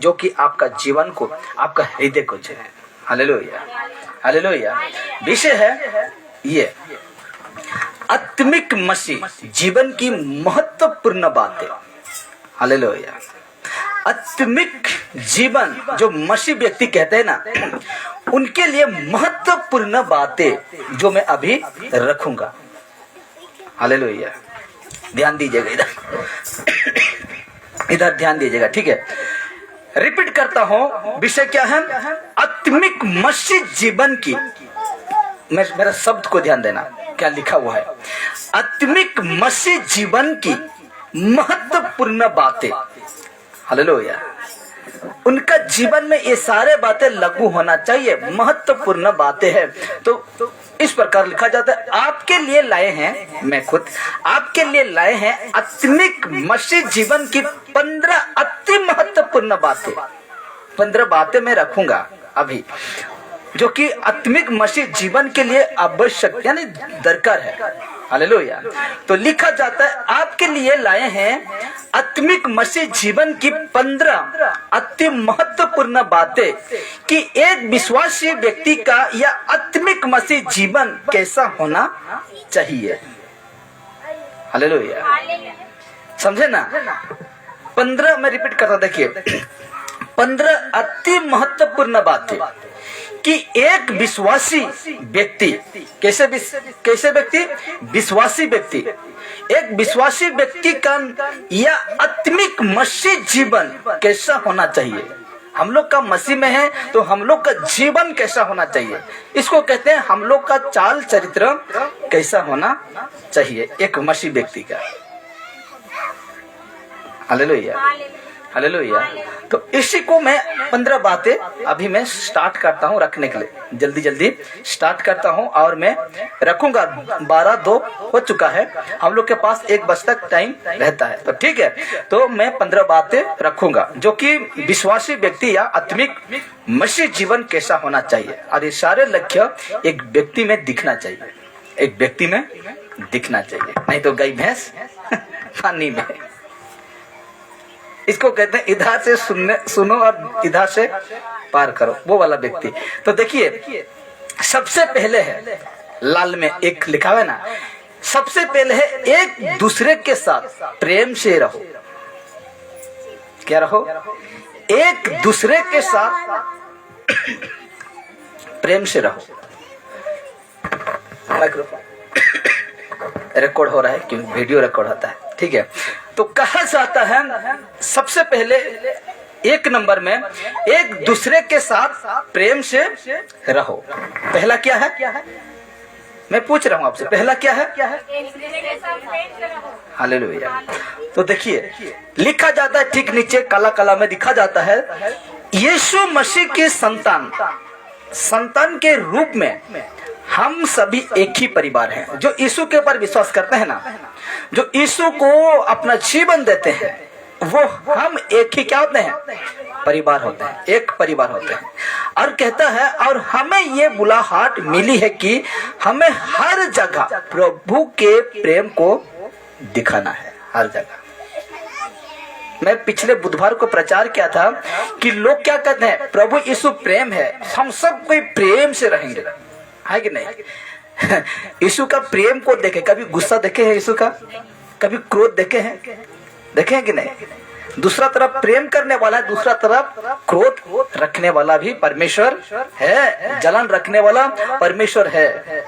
जो कि आपका जीवन को, आपका हृदय को छे। Hallelujah, hallelujah. विषय है ये आत्मिक मसीह जीवन की महत्वपूर्ण बातें। हालेलुया। आत्मिक जीवन जो मसीह व्यक्ति कहते हैं ना, उनके लिए महत्वपूर्ण बातें जो मैं अभी रखूंगा। हालेलुया। ध्यान दीजिएगा, इधर ध्यान दीजिएगा, ठीक है। रिपीट करता हूं, विषय क्या है? आत्मिक मसीह जीवन की, मेरा शब्द को ध्यान देना, क्या लिखा हुआ है? आत्मिक मसीह जीवन की महत्वपूर्ण बातें। हालेलुया। उनका जीवन में ये सारे बातें लागू होना चाहिए, महत्वपूर्ण बातें हैं। तो इस प्रकार लिखा जाता है, आपके लिए लाए हैं, मैं खुद आपके लिए लाए हैं आत्मिक मसीह जीवन की 15 अति महत्वपूर्ण बातें। 15 बातें मैं रखूंगा अभी, जो कि आत्मिक मसीह जीवन के लिए आवश्यक यानी दरकार है। हालेलुया। तो लिखा जाता है, आपके लिए लाए हैं आत्मिक मसीह जीवन की 15 अति महत्वपूर्ण बातें कि एक विश्वासी व्यक्ति का या आत्मिक मसीह जीवन कैसा होना चाहिए। हालेलुया। समझे ना? 15 मैं रिपीट करता, देखिए 15 अति महत्वपूर्ण बातें कि एक विश्वासी व्यक्ति, कैसे व्यक्ति? विश्वासी व्यक्ति, एक विश्वासी व्यक्ति का या आत्मिक मसीह जीवन कैसा होना चाहिए। हम लोग का मसीह में है तो हम लोग का जीवन कैसा होना चाहिए, इसको कहते हैं हम लोग का चाल चरित्र कैसा होना चाहिए एक मसीह व्यक्ति का। Hallelujah, hallelujah. तो इसी को मैं 15 बातें अभी मैं स्टार्ट करता हूँ रखने के लिए, जल्दी जल्दी स्टार्ट करता हूँ और मैं रखूंगा। 12:02 हो चुका है, हम लोग के पास 1 बजे तक टाइम रहता है, तो ठीक है। तो मैं 15 बातें रखूंगा जो कि विश्वासी व्यक्ति या आत्मिक मसीह जीवन कैसा होना चाहिए, और ये सारे लक्ष्य एक व्यक्ति में दिखना चाहिए, एक व्यक्ति में दिखना चाहिए, नहीं तो गाय भैंस पानी में। इसको कहते हैं इधर से सुनो और इधर से पार करो, वो वाला व्यक्ति। तो देखिए, सबसे पहले है लाल में एक लिखा है ना, सबसे पहले है एक दूसरे के साथ प्रेम से रहो। क्या रहो? एक दूसरे के साथ प्रेम से रहो। माइक्रोफोन रिकॉर्ड हो रहा है क्योंकि वीडियो रिकॉर्ड होता है, ठीक है। तो कहा जाता है सबसे पहले 1 नंबर में एक दूसरे के साथ प्रेम से रहो। पहला क्या है? मैं पूछ रहा हूं आपसे, पहला क्या है? हालेलुया। तो देखिए लिखा जाता है ठीक नीचे काला काला में दिखा जाता है, यीशु मसीह के संतान के रूप में हम सभी एक ही परिवार हैं। जो यीशु के ऊपर विश्वास करते हैं ना, जो यीशु को अपना जीवन देते हैं, वो हम एक ही क्या होते हैं? परिवार होते हैं, एक परिवार होते हैं। और कहता है, और हमें ये बुलाहट मिली है कि हमें हर जगह प्रभु के प्रेम को दिखाना है, हर जगह। मैं पिछले बुधवार को प्रचार किया था कि लोग क्या कहते हैं, प्रभु यीशु प्रेम है, हम सब कोई प्रेम से रहेंगे, है कि नहीं? यीशु का प्रेम को देखे, कभी गुस्सा देखे हैं यीशु का? कभी क्रोध देखे हैं कि नहीं? दूसरा तरफ प्रेम करने वाला है, दूसरा तरफ क्रोध रखने वाला भी परमेश्वर है, जलन रखने वाला परमेश्वर है।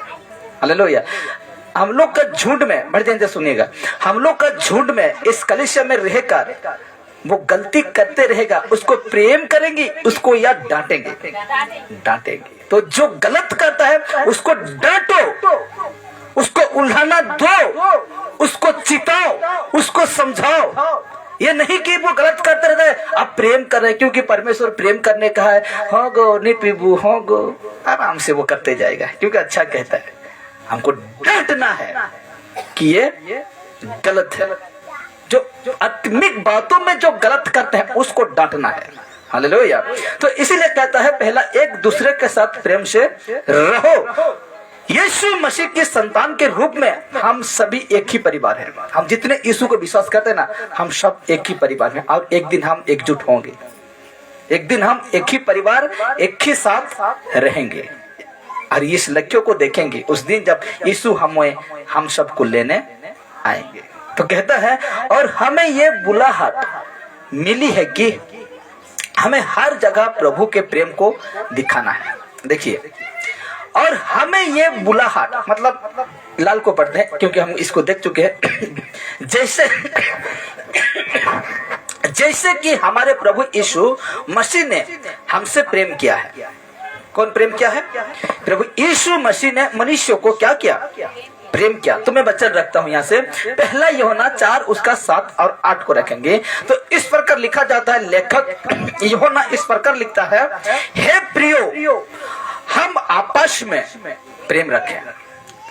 हालेलुया। हम लोग का झुंड में, बड़े ध्यान से सुनिएगा, हम लोग का झुंड में इस कलीसिया में रहकर वो गलती करते रहेगा, उसको प्रेम करेंगे, उसको या डांटेंगे। तो जो गलत करता है उसको डांटो, उसको उल्हाना दो, उसको चिताओ, उसको समझाओ। ये नहीं कि वो गलत करते रहते हैं आप प्रेम कर रहे हैं, क्योंकि परमेश्वर प्रेम करने का है, हो गो नहीं प्रभु हो गो, आराम से वो करते जाएगा क्योंकि अच्छा कहता है। हमको डांटना है कि ये गलत है, जो आत्मिक बातों में जो गलत करते हैं उसको डांटना है। हालेलुया। तो इसीलिए कहता है पहला एक दूसरे के साथ प्रेम से रहो। यीशु मसीह के संतान के रूप में हम सभी एक ही परिवार हैं। हम जितने यीशु को विश्वास करते हैं ना, हम सब एक ही परिवार में, और एक दिन हम एकजुट होंगे। एक दिन हम एक ही परिवार, एक ही साथ रहेंगे और इस लक्ष्य को देखेंगे उस दिन जब यीशु हम सबको लेने आएंगे। तो कहता है और हमें ये बुलाहट मिली है कि हमें हर जगह प्रभु के प्रेम को दिखाना है। देखिए, और हमें ये बुलाहट, मतलब लाल को पढ़ते हैं क्योंकि हम इसको देख चुके हैं। जैसे कि हमारे प्रभु यीशु मसीह ने हमसे प्रेम किया है। कौन प्रेम किया है? प्रभु यीशु मसीह ने मनुष्यों को क्या किया? प्रेम किया। तो मैं वचन रखता हूं यहां से, पहला यूहन्ना 4 उसका 7 और 8 को रखेंगे। तो इस प्रकार लिखा जाता है, लेखक यूहन्ना इस प्रकार लिखता है, हे प्रियो हम आपस में प्रेम रखें।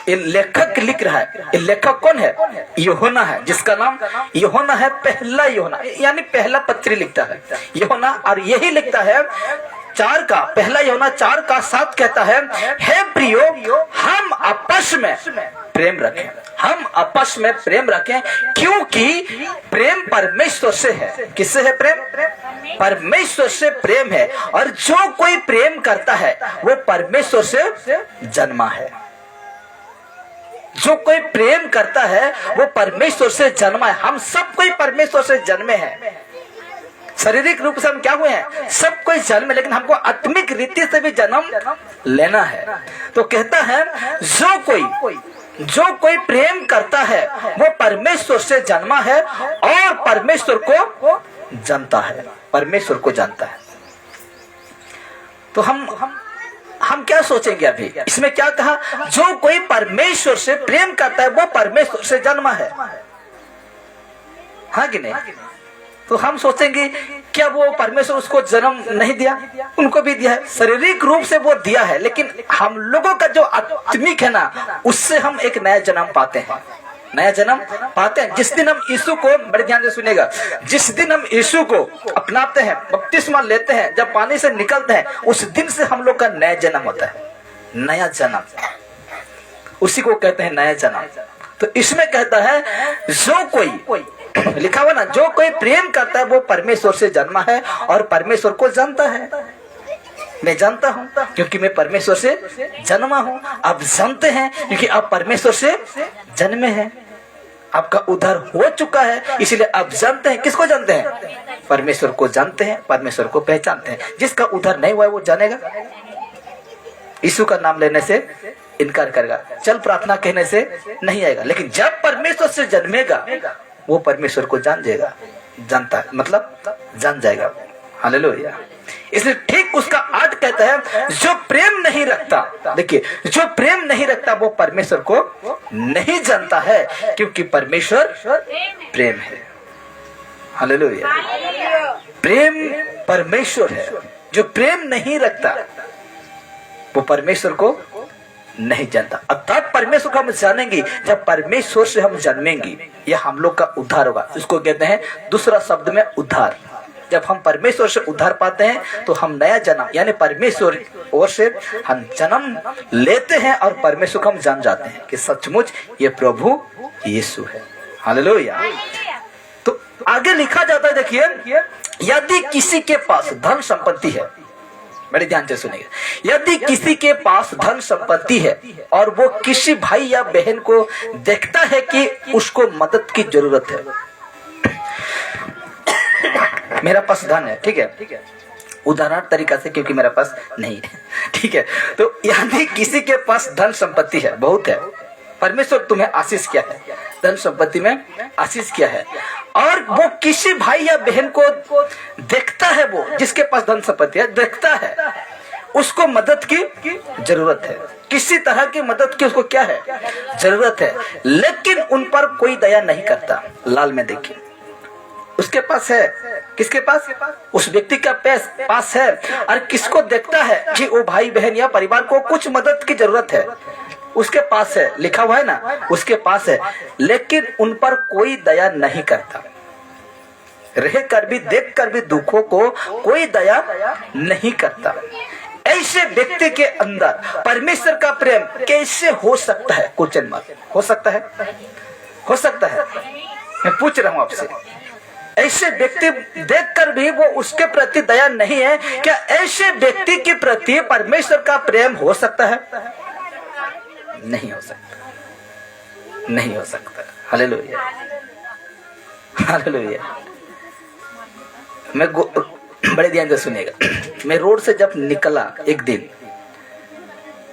ये लेखक लिख रहा है। ये लेखक कौन है? यूहन्ना है, जिसका नाम यूहन्ना है। पहला यूहन्ना यानी पहला पत्री लिखता है यूहन्ना, और यही लिखता है पहला यूहन्ना 4 का 7 कहता है, हे प्रियो हम आपस में प्रेम रखें। हम आपस में प्रेम रखें क्योंकि प्रेम परमेश्वर से है। किससे है प्रेम? परमेश्वर से प्रेम है, और जो कोई प्रेम करता है वो परमेश्वर से जन्मा है। जो कोई प्रेम करता है वो परमेश्वर से जन्मा है। हम सब कोई परमेश्वर से जन्मे हैं। शारीरिक रूप से हम क्या हुए हैं? सब कोई जन्मे, लेकिन हमको आत्मिक रीति से भी जन्म लेना है। तो कहता है जो कोई प्रेम करता है वो परमेश्वर से जन्मा है और परमेश्वर को जानता है। परमेश्वर को जानता है। तो हम क्या सोचेंगे अभी इसमें? क्या कहा? जो कोई परमेश्वर से प्रेम करता है वो परमेश्वर से जन्मा है। हाँ कि नहीं? तो हम सोचेंगे क्या वो परमेश्वर उसको जन्म नहीं दिया? उनको भी दिया है, शारीरिक रूप से वो दिया है, लेकिन हम लोगों का जो आत्मिक है ना, उससे हम एक नया जन्म पाते हैं। नया जन्म पाते हैं जिस दिन हम यीशु को, बड़े ध्यान से सुनेगा, जिस दिन हम यीशु को अपनाते हैं, बपतिस्मा लेते हैं, जब पानी से निकलते हैं, उस दिन से हम लोग का नया जन्म होता है। नया जन्म, उसी को कहते हैं नया जन्म। तो इसमें कहता है जो कोई, लिखा हुआ ना, जो कोई प्रेम करता है वो परमेश्वर से जन्मा है और परमेश्वर को जानता है। मैं जानता हूं क्योंकि मैं परमेश्वर से जन्मा हूं। आप जानते हैं क्योंकि आप परमेश्वर से जन्मे हैं। आपका उद्धार हो चुका है, इसलिए आप जानते हैं। किसको जानते हैं? परमेश्वर को जानते हैं, परमेश्वर को पहचानते हैं। जिसका उद्धार नहीं हुआ है वो जानेगा, यीशु का नाम लेने से इनकार करेगा, चल प्रार्थना कहने से नहीं आएगा। लेकिन जब परमेश्वर से जन्मेगा वो परमेश्वर को जान जाएगा। जानता है मतलब जान जाएगा। हालेलुया। इसलिए ठीक उसका 8 कहता है जो प्रेम नहीं रखता, देखिए, जो प्रेम नहीं रखता वो परमेश्वर को नहीं जानता है क्योंकि परमेश्वर प्रेम है। हालेलुया। प्रेम परमेश्वर है। जो प्रेम नहीं रखता वो परमेश्वर को नहीं जानता। अर्थात परमेश्वर को हम जानेंगे जब परमेश्वर से हम जन्मेंगे, यह हम लोग का उद्धार होगा। इसको कहते हैं दूसरा शब्द में उद्धार। जब हम परमेश्वर से उद्धार पाते हैं तो हम नया जन्म, यानी परमेश्वर ओर से हम जन्म लेते हैं और परमेश्वर को हम जान जाते हैं कि सचमुच ये प्रभु यीशु है। हालेलुया। तो आगे लिखा जाता है, देखिए, यदि किसी के पास धन संपत्ति है, बड़े ध्यान से सुनिए, यदि किसी के पास धन संपत्ति है और वो किसी भाई या बहन को देखता है कि उसको मदद की जरूरत है, मेरा पास धन है, ठीक है, उदाहरण तरीका से, क्योंकि मेरा पास नहीं है, ठीक है। तो यदि किसी के पास धन संपत्ति है, बहुत है, परमेश्वर तुम्हें आशीष किया है, धन संपत्ति में आशीष किया है, और वो किसी भाई या बहन को देखता है, वो जिसके पास धन संपत्ति है देखता है उसको मदद की जरूरत है, किसी तरह की मदद की उसको क्या है जरूरत है, लेकिन उन पर कोई दया नहीं करता। लाल में देखिए, उसके पास है, किसके पास? उस व्यक्ति का पास है, और किसको देखता है कि वो भाई बहन या परिवार को कुछ मदद की जरूरत है, उसके पास है, लिखा हुआ है ना, उसके पास है, लेकिन उन पर कोई दया नहीं करता। रह कर भी, देख कर भी दुखों को कोई दया नहीं करता। ऐसे व्यक्ति के अंदर परमेश्वर का प्रेम कैसे हो सकता है? Question mark. हो सकता है? हो सकता है? मैं पूछ रहा हूं आपसे, ऐसे व्यक्ति देखकर भी वो उसके प्रति दया नहीं है, क्या ऐसे व्यक्ति के प्रति परमेश्वर का प्रेम हो सकता है? नहीं हो सकता, नहीं हो सकता। Hallelujah, hallelujah. मैं बड़े ध्यान से सुनिएगा। मैं रोड से जब निकला एक दिन,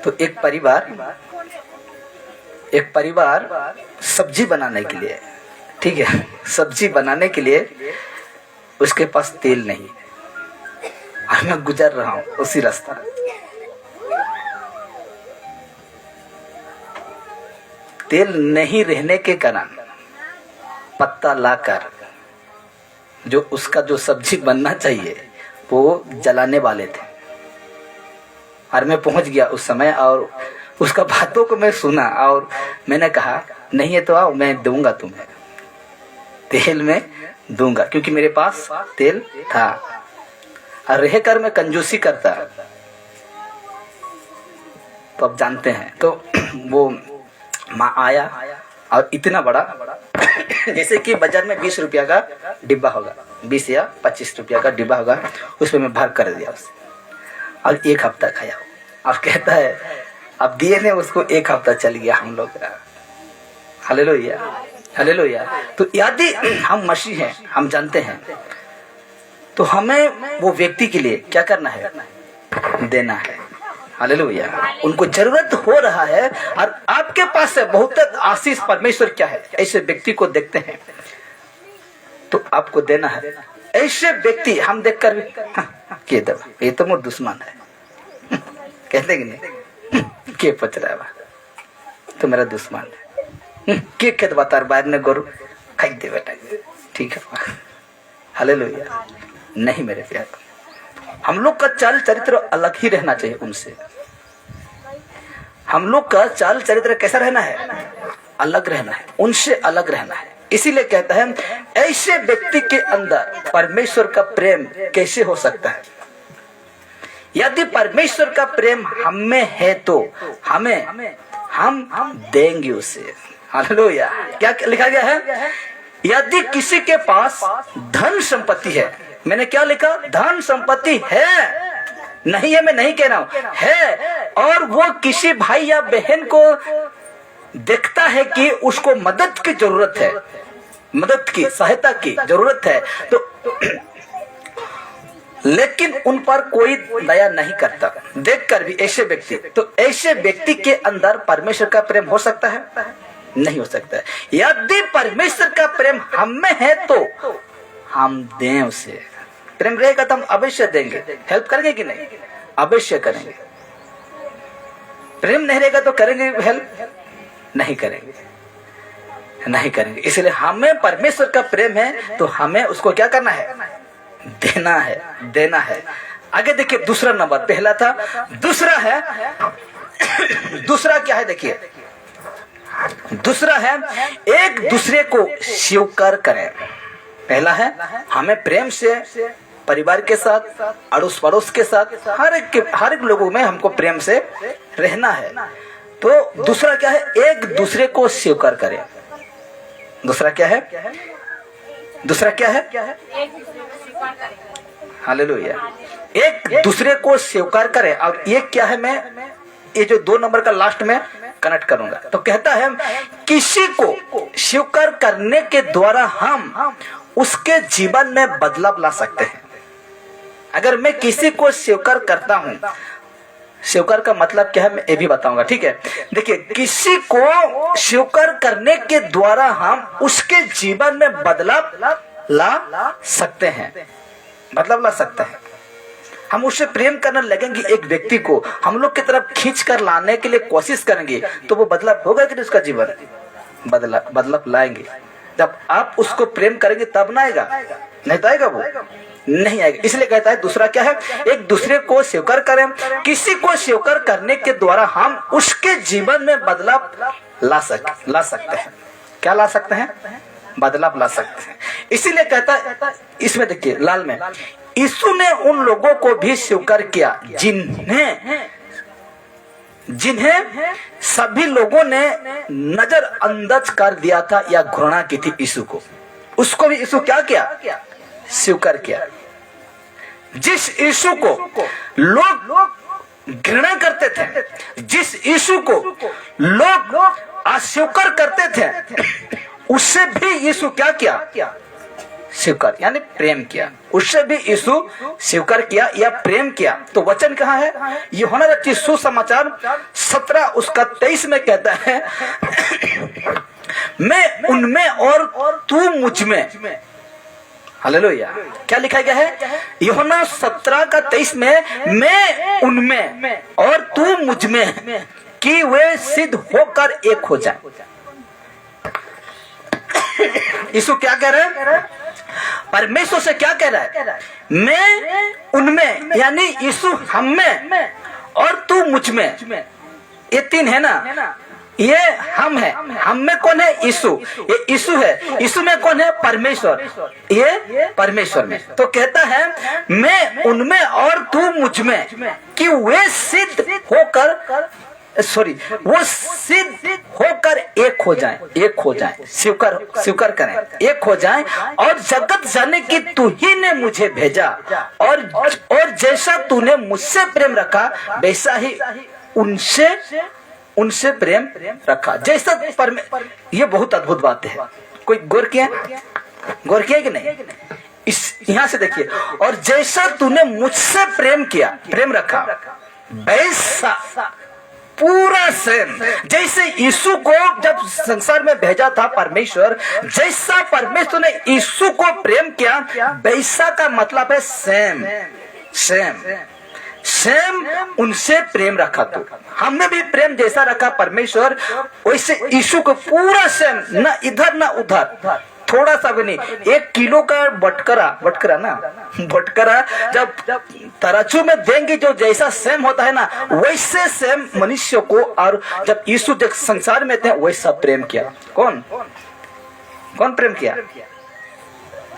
तो एक परिवार सब्जी बनाने के लिए, ठीक है, सब्जी बनाने के लिए उसके पास तेल नहीं, और मैं गुजर रहा हूं उसी रास्ता। तेल नहीं रहने के कारण पत्ता लाकर जो उसका जो सब्जी बनना चाहिए वो जलाने वाले थे, और मैं पहुंच गया उस समय, और उसका बातों को मैं सुना, और मैंने कहा नहीं है तो आओ, मैं दूंगा तुम्हें, तेल में दूंगा, क्योंकि मेरे पास तेल था। और रहकर मैं कंजूसी करता, तो अब जानते हैं। तो वो माँ आया और इतना बड़ा जैसे कि बाजार में 20 रुपया का डिब्बा होगा, 20 या 25 रुपया का डिब्बा होगा, उसमें मैं भर कर दिया उसे, और 1 हफ्ता खाया। और कहता है अब दिए ने उसको 1 हफ्ता चल गया हम लोग का। Hallelujah, hallelujah. तो यदि हम मसीह हैं, हम जानते हैं, तो हमें वो व्यक्ति के लिए क्या करना है? देना है। हालेलुया। उनको जरूरत हो रहा है, और आपके पास से बहुत आशीष परमेश्वर क्या है, ऐसे व्यक्ति को देखते हैं तो आपको देना है। ऐसे व्यक्ति हम देखकर के दबा, ये तो मोर दुश्मन है कहते कि नहीं, के पच रहा है तो मेरा दुश्मन है, के खेत बातार बाहर ने गोरु खाई दे बेटा, ठीक है। हालेलुया। नहीं मेरे प्यार, हम लोग का चाल चरित्र अलग ही रहना चाहिए उनसे। हम लोग का चाल चरित्र कैसा रहना है? अलग रहना है, उनसे अलग रहना है। इसीलिए कहता है ऐसे व्यक्ति के अंदर परमेश्वर का प्रेम कैसे हो सकता है? यदि परमेश्वर का प्रेम हम में है तो हम देंगे उसे। हालेलुया। क्या लिखा गया है? यदि किसी के पास धन संपत्ति है, मैंने क्या लिखा? धन संपत्ति है, नहीं है मैं नहीं कह रहा हूं, है, और वो किसी भाई या बहन को देखता है कि उसको मदद की जरूरत है, मदद की सहायता की जरूरत है, तो लेकिन उन पर कोई दया नहीं करता, देखकर भी ऐसे व्यक्ति, तो ऐसे व्यक्ति के अंदर परमेश्वर का प्रेम हो सकता है? नहीं हो सकता है। यदि परमेश्वर का प्रेम हम में है तो हम दें उसे। प्रेम रहेगा तो हम अवश्य देंगे। हेल्प करेंगे कि नहीं? अवश्य करेंगे। प्रेम नहीं रहेगा तो करेंगे हेल्प? नहीं करेंगे, नहीं करेंगे। इसलिए हमें परमेश्वर का प्रेम है तो हमें उसको क्या करना है? देना है, देना है। आगे देखिए, दूसरा नंबर, पहला था, दूसरा है, दूसरा क्या है? देखिए, दूसरा है एक दूसरे को स्वीकार करें। पहला है हमें प्रेम से परिवार के साथ, अड़ोस पड़ोस के साथ, हर एक लोगों में हमको प्रेम से रहना है। तो दूसरा क्या है? एक दूसरे को स्वीकार करें। दूसरा क्या है? दूसरा क्या है? हालेलुया। एक दूसरे को स्वीकार करें। और ये क्या है? मैं ये जो 2 नंबर का लास्ट में कनेक्ट करूंगा। तो कहता है किसी को स्वीकार करने के द्वारा हम उसके जीवन में बदलाव ला सकते हैं। अगर मैं किसी को स्वीकार करता हूं, स्वीकार का मतलब क्या है मैं ये भी बताऊंगा, ठीक है। देखिए, किसी को स्वीकार करने के द्वारा हम उसके जीवन में बदलाव ला सकते हैं, बदलाव ला सकते हैं। हम उससे प्रेम करने लगेंगे, एक व्यक्ति को हम लोग की तरफ खींच कर लाने के लिए कोशिश करेंगे, तो वो बदलाव होगा कि उसका जीवन बदलाव लाएंगे। जब आप उसको प्रेम करेंगे तब ना आएगा, नहीं तो आएगा वो नहीं आएगा। इसलिए कहता है दूसरा क्या है? एक दूसरे को स्वीकार करें। किसी को स्वीकार करने के द्वारा हम उसके जीवन में बदलाव ला सकते हैं। क्या ला सकते हैं? बदलाव ला सकते हैं। इसीलिए कहता है, इसमें देखिए लाल में, यीशु ने उन लोगों को भी स्वीकार किया जिन्हें सभी लोगों ने नजरअंदाज कर दिया था या घृणा की थी। यीशु को उसको भी यीशु क्या किया? स्वीकार किया। जिस यीशु को लोग घृणा करते थे, जिस यीशु को लोग अस्वीकार करते थे, उससे भी यीशु क्या किया? स्वीकार, यानी प्रेम किया। उससे भी यीशु स्वीकार किया या प्रेम किया। तो वचन कहाँ है? यूहन्ना रचित सुसमाचार 17 उसका 23 में कहता है, मैं उनमें और तू मुझ में। हालेलुया। क्या लिखा गया है? यूहन्ना 17 का 23 में, मैं उनमें और तू मुझ में, कि वे सिद्ध होकर एक हो जाए। यीशु क्या कह रहे हैं? परमेश्वर से क्या कह रहा है? मैं उनमें, यानी यीशु हम में और तू मुझ में। ये तीन है ना, ये हम है। हम में कौन है? यीशु। ये यीशु है। यीशु में कौन है? परमेश्वर। ये परमेश्वर में। तो कहता है, मैं उनमें और तू मुझ में, कि वे सिद्ध होकर, वो सिद्ध होकर एक हो जाएं, एक हो जाएं, स्वीकार करें, एक हो जाएं, और जगत जाने की तू ही ने मुझे भेजा, और जैसा तूने मुझसे प्रेम रखा वैसा ही उनसे प्रेम रखा। जैसा ये बहुत अद्भुत बात है। कोई गौर किया कि नहीं? यहाँ से देखिए, और जैसा तूने मुझसे प्रेम किया, प्रेम रखा, वैसा पूरा सेम, जैसे यीशु को जब संसार में भेजा था परमेश्वर, जैसा परमेश्वर ने यीशु को प्रेम किया, वैसा का मतलब है सेम। उनसे प्रेम रखा। तो हमने भी प्रेम जैसा रखा परमेश्वर, वैसे यीशु को पूरा सेम, ना इधर ना उधर, थोड़ा सा भी नहीं। 1 किलो का बटकरा जब तराजू में देंगे, जो जैसा सेम होता है ना, वैसे सेम मनुष्य को, और जब यीशु जब संसार में थे वैसा प्रेम किया। कौन प्रेम किया?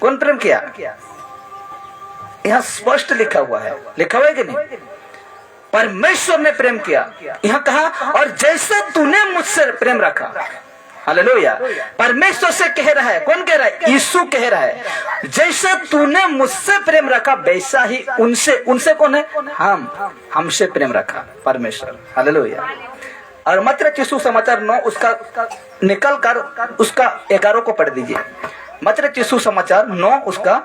कौन प्रेम किया? यहाँ स्पष्ट लिखा हुआ है कि नहीं? परमेश्वर ने प्रेम किया। यहाँ कहा, और जैसा तूने मुझसे प्रेम रखा। हालेलुया। परमेश्वर से कह रहा है। कौन कह रहा है? यीशु कह रहा है, जैसा तूने मुझसे प्रेम रखा वैसा ही उनसे कौन है? हमसे प्रेम रखा, परमेश्वर। हालेलुया। और मत्ती यीशु समाचार 9 उसका निकल कर उसका 11 को पढ़ दीजिए। मत्ती यीशु समाचार 9 उसका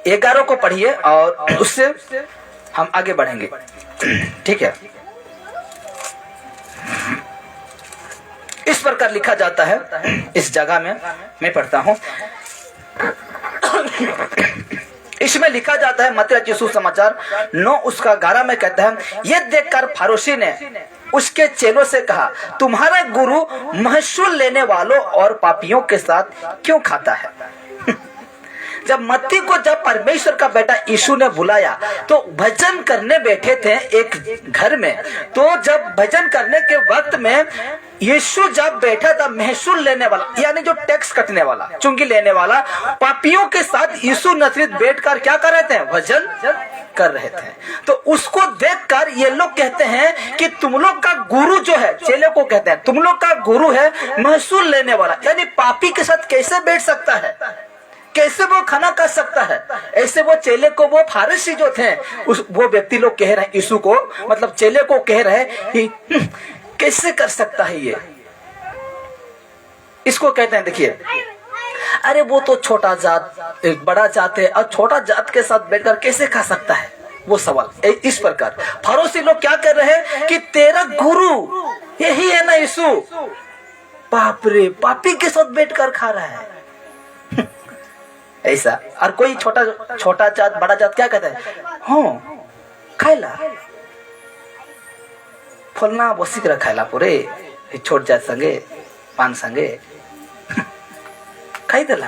11 को पढ़िए, और उससे हम आगे बढ़ेंगे। ठीक है। इस प्रकार लिखा जाता है, इस जगह में मैं पढ़ता हूं, इसमें लिखा जाता है, मत्ती यीशु समाचार 9 उसका 11 में कहता है, ये देखकर फरीसी ने उसके चेलों से कहा, तुम्हारा गुरु महसूल लेने वालों और पापियों के साथ क्यों खाता है? जब मत्ती को जब परमेश्वर का बेटा यीशु ने बुलाया, तो भजन करने बैठे थे एक घर में। तो जब भजन करने के वक्त में यीशु जब बैठा था, महसूल लेने वाला, यानी जो टैक्स कटने वाला, चुंगी लेने वाला, पापियों के साथ यीशु नसरीत बैठकर क्या कर रहे थे? भजन कर रहे थे। तो उसको देखकर ये लोग कहते हैं कि तुम लोग का गुरु जो है, चेले को कहते हैं, तुम लोग का गुरु है महसूल लेने वाला, यानी पापी के साथ कैसे बैठ सकता है? कैसे वो खाना कर सकता है? ऐसे वो चेले को, वो फारिसी जो थे, वो व्यक्ति लोग कह रहे हैं यीशु को, मतलब चेले को कह रहे हैं कि कैसे कर सकता है ये? इसको कहते हैं, देखिए, अरे वो तो छोटा जात, एक बड़ा जात है, और छोटा जात के साथ बैठकर कैसे खा सकता है? वो सवाल इस प्रकार फरीसी लोग क्या कर रहे हैं कि तेरा गुरु यही है ना यीशु, बाप रे, पापी के साथ बैठकर खा रहा है। ऐसा। और कोई छोटा जात बड़ा जात क्या कहता है? हाँ खाइला फलना बसी कर खाइला पूरे छोट जात संगे पान संगे खाई देला।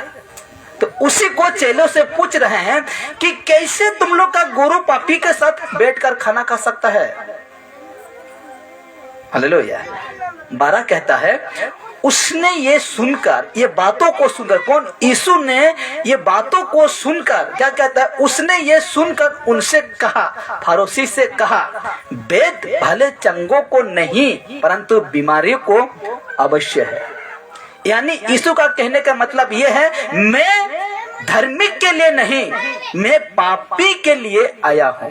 तो उसी को चेलों से पूछ रहे हैं कि कैसे तुम लोग का गुरु पापी के साथ बैठकर खाना खा सकता है? हालेलुया। 12 कहता है, उसने ये सुनकर, ये बातों को सुनकर, कौन? यीशु ने ये बातों को सुनकर क्या कहता है? उसने ये सुनकर उनसे कहा, फरीसी से कहा, वेद भले चंगों को नहीं परंतु बीमारियों को अवश्य है। यानी यीशु का कहने का मतलब यह है, मैं धार्मिक के लिए नहीं, मैं पापी के लिए आया हूं,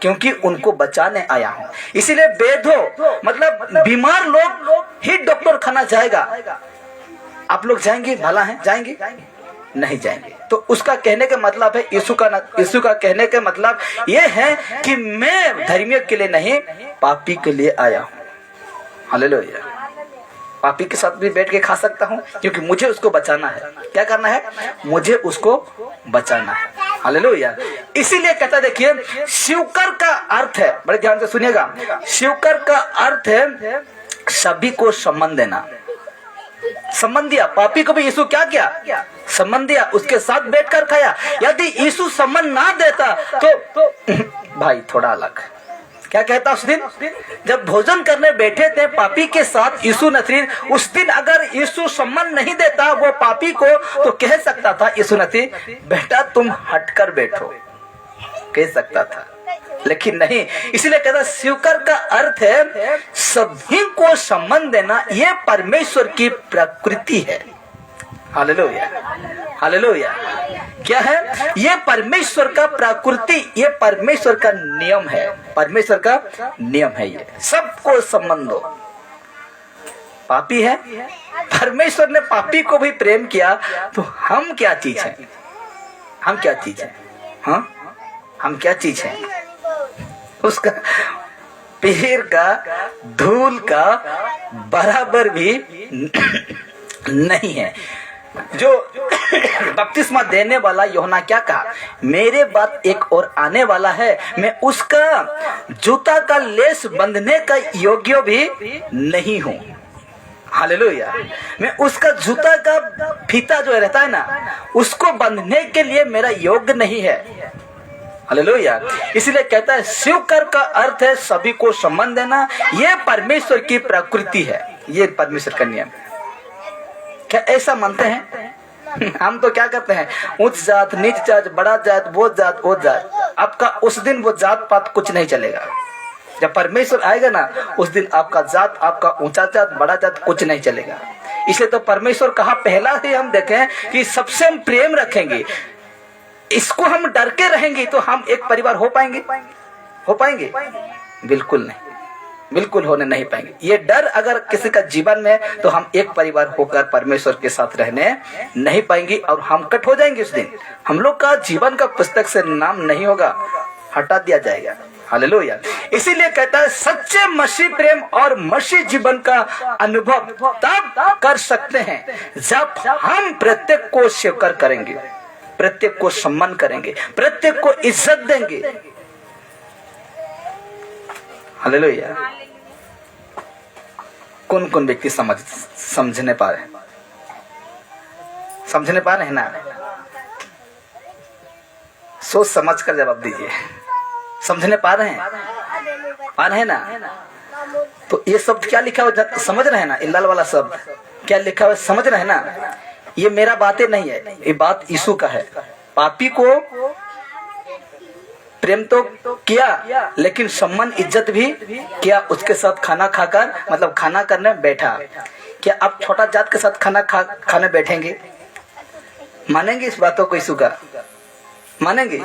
क्योंकि उनको बचाने आया हूं। इसीलिए बेधो मतलब बीमार लोग ही डॉक्टर खाना जाएगा। आप लोग जाएंगे? भला है जाएंगे? नहीं जाएंगे। तो उसका कहने का मतलब है, यीशु का कहने का मतलब यह है कि मैं धर्मियों के लिए नहीं, पापी के लिए आया हूं। हालेलुया। पापी के साथ भी बैठ के खा सकता हूं, क्योंकि मुझे उसको बचाना है। क्या करना है? मुझे उसको बचाना है। हालेलुया। इसीलिए कहता, देखिए, स्वीकार का अर्थ है, बड़े ध्यान से सुनिएगा, स्वीकार का अर्थ है सभी को सम्मान देना। सम्मान दिया। पापी को भी यीशु क्या किया? सम्मान दिया, उसके साथ बैठकर खाया। यदि यीशु सम्मान ना देता तो भाई थोड़ा अलग। क्या कहता उस दिन जब भोजन करने बैठे थे पापी के साथ यीशु नसरी, उस दिन अगर यीशु सम्मान नहीं देता वो पापी को, तो कह सकता था यीशु नसरी, बेटा तुम हटकर बैठो, कह सकता था, लेकिन नहीं। इसलिए कहता स्वीकार का अर्थ है सभी को सम्मान देना। ये परमेश्वर की प्रकृति है। Hallelujah, hallelujah. क्या है? ये परमेश्वर का प्रकृति, ये परमेश्वर का नियम है, परमेश्वर का नियम है। ये सबको सम्मान दो। पापी है, परमेश्वर ने पापी को भी प्रेम किया, तो हम क्या चीज है? हम क्या चीज है? हाँ, हम क्या चीज है? उसका पैर का धूल का बराबर भी नहीं है। जो बपतिस्मा देने वाला यूहन्ना क्या कहा? मेरे बाद एक और आने वाला है, मैं उसका जूता का लेस बंधने का योग्य भी नहीं हूँ। हालेलुया। मैं उसका जूता का फीता जो रहता है ना, उसको बंधने के लिए मेरा योग्य नहीं है। हालेलुया। इसलिए कहता है स्वीकार का अर्थ है सभी को सम्मान देना। ये परमेश्वर की प्रकृति है, ये परमेश्वर का नियम है। क्या ऐसा मानते हैं? हम तो क्या करते हैं, उच्च जात, नीच जात, बड़ा जात, वो जात, वो जात। आपका उस दिन वो जात पात कुछ नहीं चलेगा। जब परमेश्वर आएगा ना, उस दिन आपका जात, आपका ऊंचा जात, बड़ा जात कुछ नहीं चलेगा। इसलिए तो परमेश्वर कहा, पहला ही हम देखें कि सबसे हम प्रेम रखेंगे, इसको हम डर के रहेंगे, तो हम एक परिवार हो पाएंगे? हो पाएंगे? बिल्कुल नहीं, बिल्कुल होने नहीं पाएंगे। ये डर अगर किसी का जीवन में, तो हम एक परिवार होकर परमेश्वर के साथ रहने नहीं पाएंगे, और हम कट हो जाएंगे। उस दिन हम लोग का जीवन का पुस्तक से नाम नहीं होगा, हटा दिया जाएगा। हालेलुया। इसीलिए कहता है सच्चे मसीह प्रेम और मसीह जीवन का अनुभव तब कर सकते हैं जब हम प्रत्येक को स्वीकार करेंगे, प्रत्येक को सम्मान करेंगे, प्रत्येक को इज्जत देंगे। हालेलुया। कौन कौन व्यक्ति समझने पा रहे हैं? समझने पा रहे हैं ना? सोच समझ कर जवाब दीजिए। समझने पा रहे हैं? पा रहे हैं ना? तो ये शब्द क्या लिखा हुआ समझ रहे हैं ना? इल्लाल वाला शब्द क्या लिखा हुआ समझ रहे हैं ना? ये मेरा बातें नहीं है, ये बात यीशु का है। पापी को प्रेम तो किया, लेकिन सम्मान इज्जत भी किया। उसके साथ खाना खाकर, मतलब खाना करने बैठा। क्या आप छोटा जात के साथ खाने बैठेंगे? मानेंगे इस बातों को? यीशु का मानेंगे?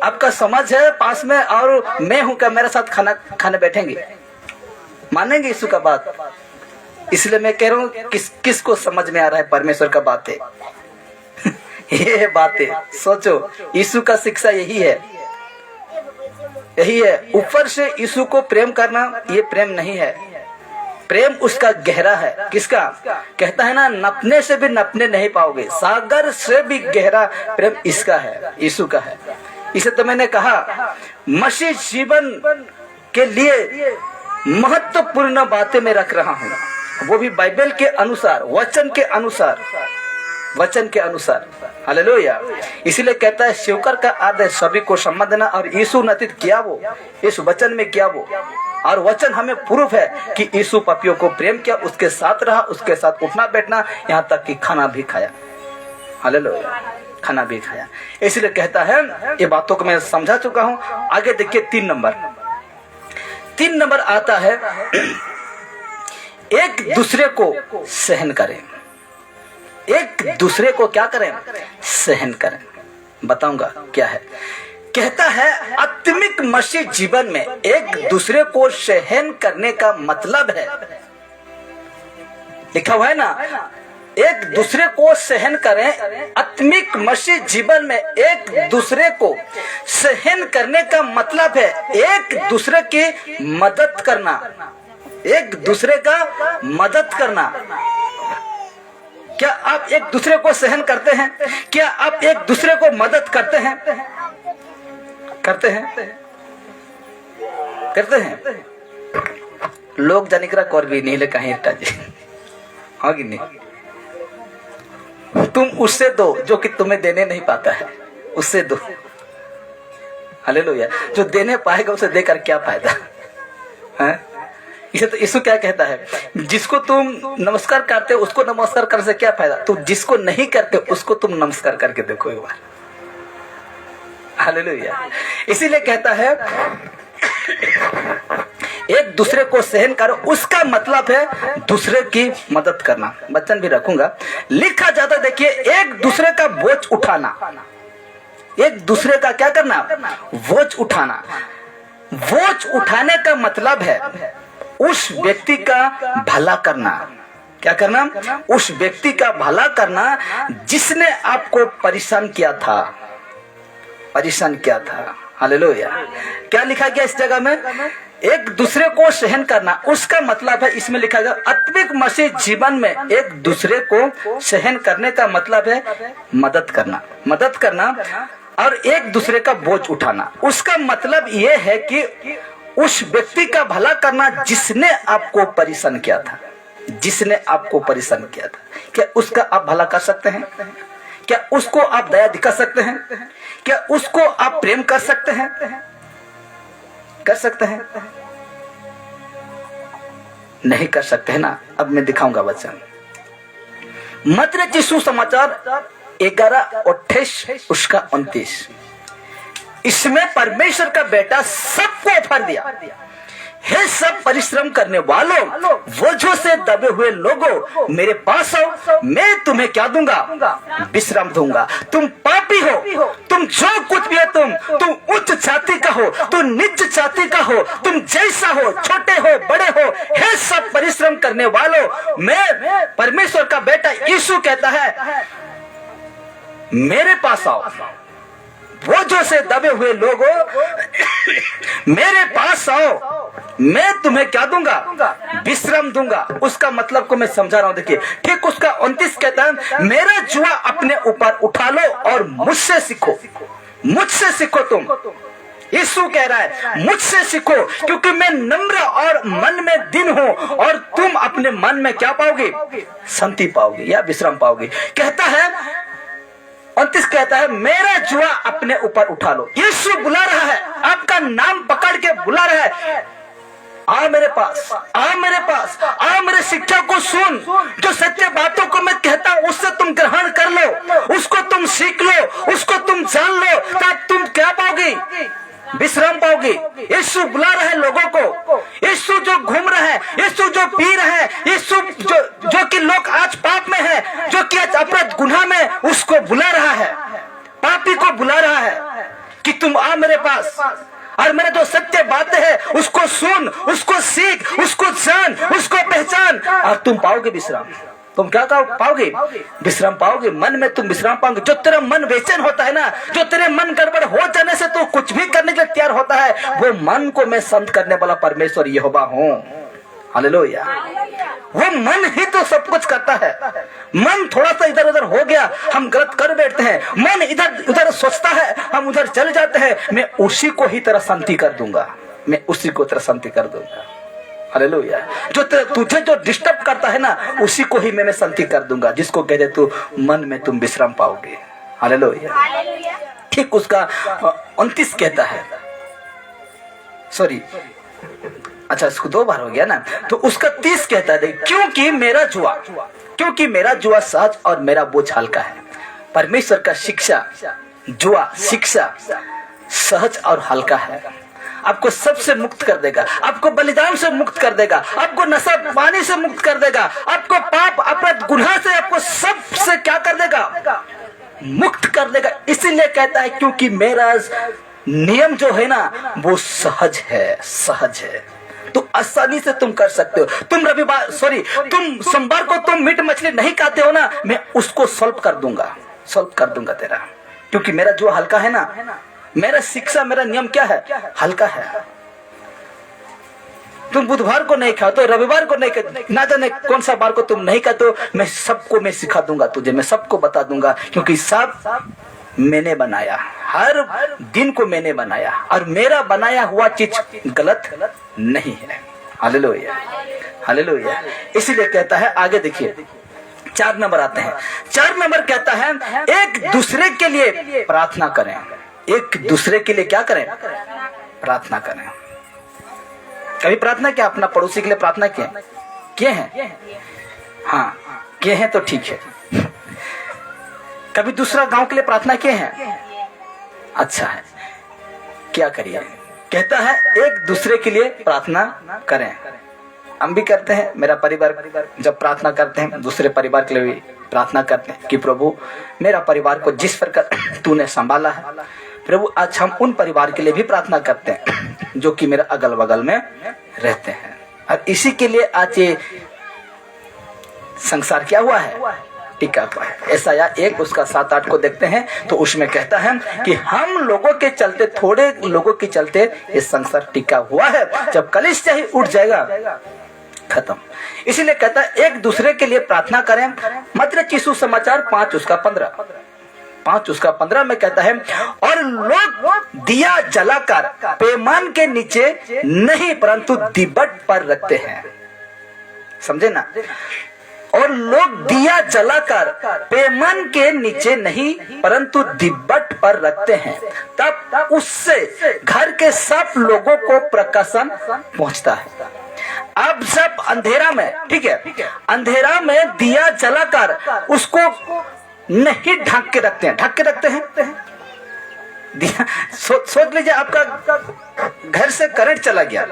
आपका समझ है पास में और मैं हूं, क्या मेरे साथ खाने बैठेंगे? मानेंगे यीशु का बात? इसलिए मैं कह रहा हूँ किसको समझ में आ रहा है परमेश्वर का बातें? ये बातें सोचो, यीशु का शिक्षा यही है, यही है। ऊपर से यीशु को प्रेम करना, ये प्रेम नहीं है। प्रेम उसका गहरा है। किसका? कहता है ना, नपने से भी नपने नहीं पाओगे, सागर से भी गहरा प्रेम इसका है, यीशु का है। इसे तो मैंने कहा मसीह जीवन के लिए महत्वपूर्ण बातें मैं रख रहा हूँ, वो भी बाइबल के अनुसार, वचन के अनुसार, वचन के अनुसार। हालेलुया। इसलिए कहता है स्वीकार का आदेश सभी को सम्मान देना। और यीशु नतीत किया वो, इस वचन में किया वो, और वचन हमें प्रूफ है कि यीशु पापियों को प्रेम किया, उसके साथ रहा, उसके साथ उठना बैठना, यहाँ तक कि खाना भी खाया। हालेलुया, खाना भी खाया। इसलिए कहता है, ये बातों को मैं समझा चुका हूँ। आगे देखिए 3 नंबर आता है, एक दूसरे को सहन करें। एक दूसरे को क्या करें, सहन करें। बताऊंगा क्या है। कहता है आत्मिक मसीह जीवन में एक दूसरे को सहन करने का मतलब है, लिखा हुआ है ना, एक दूसरे को सहन करें। आत्मिक मसीह जीवन में एक दूसरे को सहन करने का मतलब है एक दूसरे की मदद करना, एक दूसरे का मदद करना। क्या आप एक दूसरे को सहन करते हैं? क्या आप एक दूसरे को मदद करते हैं? करते हैं, करते हैं। लोग जाने करा कर भी नहीं ले कहीं हाँ कि नहीं? तुम उससे दो जो कि तुम्हें देने नहीं पाता है, उससे दो। हालेलुया। जो देने पाएगा उसे देकर क्या फायदा है? इसे तो यीशु क्या कहता है, जिसको तुम नमस्कार करते हो उसको नमस्कार करने से क्या फायदा, तुम जिसको नहीं करते उसको तुम नमस्कार करके देखो एक बार। हालेलुया। इसीलिए कहता है एक दूसरे को सहन करो, उसका मतलब है दूसरे की मदद करना। वचन भी रखूंगा, लिखा जाता देखिए, एक दूसरे का बोझ उठाना। एक दूसरे का क्या करना, बोझ उठाना। बोझ उठाने का मतलब है उस व्यक्ति का भला करना। क्या करना, उस व्यक्ति का भला करना जिसने आपको परेशान किया था, परेशान किया था। हालेलुया। क्या लिखा गया इस जगह में, एक दूसरे को सहन करना, उसका मतलब है इसमें लिखा गया आत्मिक मसीह जीवन में एक दूसरे को सहन करने का मतलब है मदद करना, मदद करना और एक दूसरे का बोझ उठाना। उसका मतलब यह है कि उस व्यक्ति का भला करना जिसने आपको परेशान किया था, जिसने आपको परेशान किया था। क्या उसका आप भला कर सकते हैं? क्या उसको आप दया दिखा सकते हैं? क्या उसको आप प्रेम कर सकते हैं? कर सकते हैं? नहीं कर सकते हैं ना। अब मैं दिखाऊंगा वचन, मत्ती सुसमाचार 11:28 उसका 29। इसमें परमेश्वर का बेटा सबको ऑफर दिया, हे सब परिश्रम करने वालों, बोझों से दबे हुए लोगों, मेरे पास आओ, मैं तुम्हें क्या दूंगा, विश्राम दूंगा। तुम पापी हो, तुम जो कुछ भी हो, तुम उच्च जाति का हो, तुम नीच जाति का हो, तुम जैसा हो, छोटे हो बड़े हो, हे सब परिश्रम करने वालों, मैं परमेश्वर का बेटा यीशु कहता है मेरे पास आओ। बोझों से दबे हुए लोगों, मेरे पास आओ, मैं तुम्हें क्या दूंगा, विश्राम दूंगा। उसका मतलब को मैं समझा रहा हूं। देखिए ठीक उसका 29 कहता है मेरा जुआ अपने ऊपर उठा लो और मुझसे सीखो, मुझसे सीखो। तुम, यीशु कह रहा है मुझसे सीखो, क्योंकि मैं नम्र और मन में दीन हूं और तुम अपने मन में क्या पाओगे, शांति पाओगे या विश्राम पाओगे। कहता है 29 कहता है मेरा जुआ अपने ऊपर उठा लो। यीशु बुला रहा है, आपका नाम पकड़ के बुला रहा है, आ मेरे पास, आ मेरे पास, आ मेरे शिक्षा को सुन। जो सत्य बातों को मैं कहता हूं उससे तुम ग्रहण कर लो, उसको तुम सीख लो, उसको तुम जान लो, तब तुम क्या पाओगे, विश्राम पाओगे। यीशु बुला रहा है लोगों को, यीशु जो घूम रहा है, यीशु जो पी रहा है, यीशु जो कि लोग आज पाप में है, जो कि आज अपराध गुनाह में, उसको बुला रहा है, पापी को बुला रहा है कि तुम आ मेरे पास और मेरे जो सत्य बातें हैं उसको सुन, उसको सीख, उसको जान, उसको पहचान और तुम पाओगे विश्राम। तुम क्या पाओगे, विश्राम पाओगे। मन में तुम विश्राम पाओगे। जो तेरा मन बेचैन होता है ना, जो तेरे मन गड़बड़ हो जाने से तो कुछ भी करने के लिए तैयार होता है, वो मन को मैं शांत करने वाला परमेश्वर यहोवा हूँ। हालेलुया। वो मन ही तो सब कुछ करता है। मन थोड़ा सा इधर उधर हो गया, हम गलत कर बैठते हैं। मन इधर उधर सोचता है, हम उधर चल जाते हैं। मैं उसी को ही तेरा शांति कर दूंगा, मैं उसी को तेरा शांति कर दूंगा। हालेलुया। जो तुझे जो डिस्टर्ब करता है ना, उसी को ही मैं शांति कर दूंगा, जिसको कहते तू मन में तुम विश्राम पाओगे। हालेलुया। ठीक उसका 29 कहता है, सॉरी अच्छा इसको 2 बार हो गया ना, तो उसका 30 कहता है क्योंकि मेरा जुआ सहज और मेरा बोझ हल्का है। परमेश्वर का शिक्षा, जुआ शिक्षा सहज और हल्का है। आपको सबसे मुक्त कर देगा, आपको बलिदान से मुक्त कर देगा, आपको नशा पानी से मुक्त कर देगा, आपको पाप अपराध गुनाह से, आपको सबसे क्या कर देगा, मुक्त कर देगा। इसीलिए कहता है क्योंकि मेरा नियम जो है ना वो सहज है, सहज है, तो आसानी से तुम कर सकते हो। तुम तुम सोमवार को तुम मीट मछली नहीं खाते हो ना, मैं उसको सॉल्व कर दूंगा तेरा, क्योंकि मेरा जो हल्का है ना, मेरा शिक्षा, मेरा नियम क्या है, हल्का है। तुम बुधवार को नहीं खाते, रविवार को नहीं खाते, ना जाने कौन सा बार को तुम नहीं खाते हो, मैं सबको मैं सिखा दूंगा तुझे, मैं सबको बता दूंगा, क्योंकि सब मैंने बनाया, हर दिन को मैंने बनाया, और मेरा बनाया हुआ चीज गलत नहीं है। Hallelujah, hallelujah. इसीलिए कहता है, आगे देखिए 4 नंबर आते हैं। 4 नंबर कहता है एक दूसरे के लिए प्रार्थना करें। एक दूसरे के लिए क्या करें, प्रार्थना करें। कभी प्रार्थना किया, अपना पड़ोसी के लिए प्रार्थना किए हैं? हाँ किए हैं तो ठीक है। कभी दूसरा गांव के लिए प्रार्थना किए हैं? अच्छा है, क्या करिए, कहता है एक दूसरे के लिए प्रार्थना करें। हम भी करते हैं, मेरा परिवार जब प्रार्थना करते हैं दूसरे परिवार के लिए भी प्रार्थना करते हैं कि प्रभु मेरा परिवार को जिस प्रकार तूने संभाला है, प्रभु आज हम उन परिवार के लिए भी प्रार्थना करते हैं जो कि मेरे अगल बगल में रहते हैं। और इसी के लिए आज ये संसार क्या हुआ है, टिका हुआ है। ऐसा 1 उसका 7-8 को देखते हैं तो उसमें कहता है कि हम लोगों के चलते, थोड़े लोगों के चलते ये संसार टिका हुआ है, जब कलिसिया ही उठ जाएगा खत्म। इसीलिए कहता है एक दूसरे के लिए प्रार्थना करें। मत्ती यीशु समाचार 5 उसका 15 में कहता है और लोग दिया जलाकर पैमान के नीचे नहीं परंतु दीपट पर रखते हैं। समझे ना, और लोग दिया जलाकर पैमान के नीचे नहीं परंतु दीपट पर रखते हैं, तब उससे घर के सब लोगों को प्रकाशन पहुंचता है। अब सब अंधेरा में, ठीक है, अंधेरा में दिया जलाकर उसको नहीं ढक के रखते हैं। सोच लीजिए आपका घर से करंट चला गया,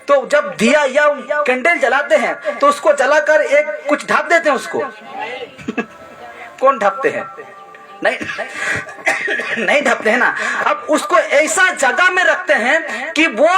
तो जब दिया या कैंडल जलाते हैं तो उसको जलाकर एक कुछ ढक देते हैं उसको। कौन ढकते हैं? नहीं ढकते हैं ना। अब उसको ऐसा जगह में रखते हैं कि वो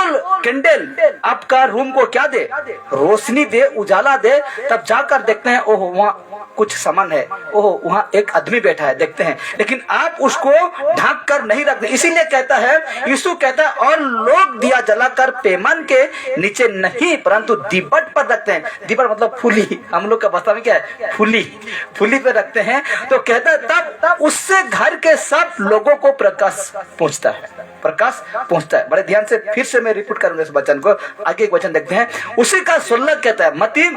कैंडल आपका रूम को क्या दे, रोशनी दे, उजाला दे। तब जाकर देखते हैं ओहो वहाँ कुछ सामान है, ओहो वहाँ एक आदमी बैठा है, देखते हैं। लेकिन आप उसको ढक कर नहीं रखते। इसीलिए कहता है, यीशु कहता है और लोग दिया जलाकर पैमान के नीचे नहीं परंतु दीपट पर रखते हैं। दीपट मतलब फूली, हम लोग का भाषा में क्या है, फूली पे रखते हैं। तो कहता है तब उससे घर के सब लोगों को प्रकाश पहुंचता है। बड़े ध्यान से फिर से मैं रिपीट करूंगा इस वचन को। आगे एक वचन देखते हैं, उसी का 16 कहता है, मत्ती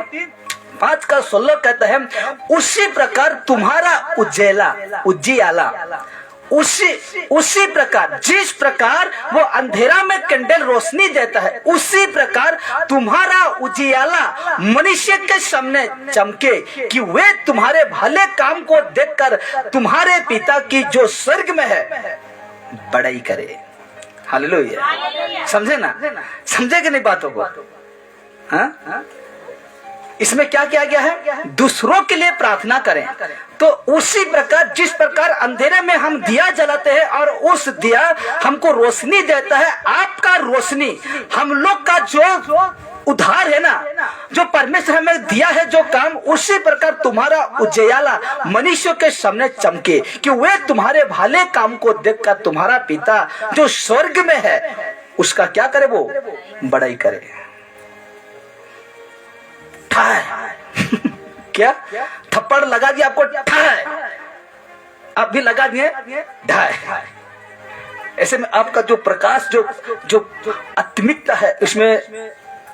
5 का 16 कहता है उसी प्रकार तुम्हारा उजियाला उसी प्रकार, जिस प्रकार वो अंधेरा में कैंडल रोशनी देता है, उसी प्रकार तुम्हारा उजियाला मनुष्य के सामने चमके कि वे तुम्हारे भले काम को देखकर तुम्हारे पिता की जो स्वर्ग में है बड़ाई करे। हालेलुया। समझे ना, समझे कि नहीं बातों को? हाँ, इसमें क्या किया गया है, दूसरों के लिए प्रार्थना करें। तो उसी प्रकार जिस प्रकार अंधेरे में हम दिया जलाते हैं और उस दिया हमको रोशनी देता है, आपका रोशनी, हम लोग का जो उद्धार है ना, जो परमेश्वर हमें दिया है जो काम, उसी प्रकार तुम्हारा उजियाला मनुष्यों के सामने चमके कि वे तुम्हारे भले काम को देखकर तुम्हारा पिता जो स्वर्ग में है उसका क्या करे, वो बड़ाई करे। क्या थप्पड़ लगा दिया आपको, ठाए, आप भी लगा दिए ढाई। ऐसे में आपका जो प्रकाश, जो आत्मिकता है उसमें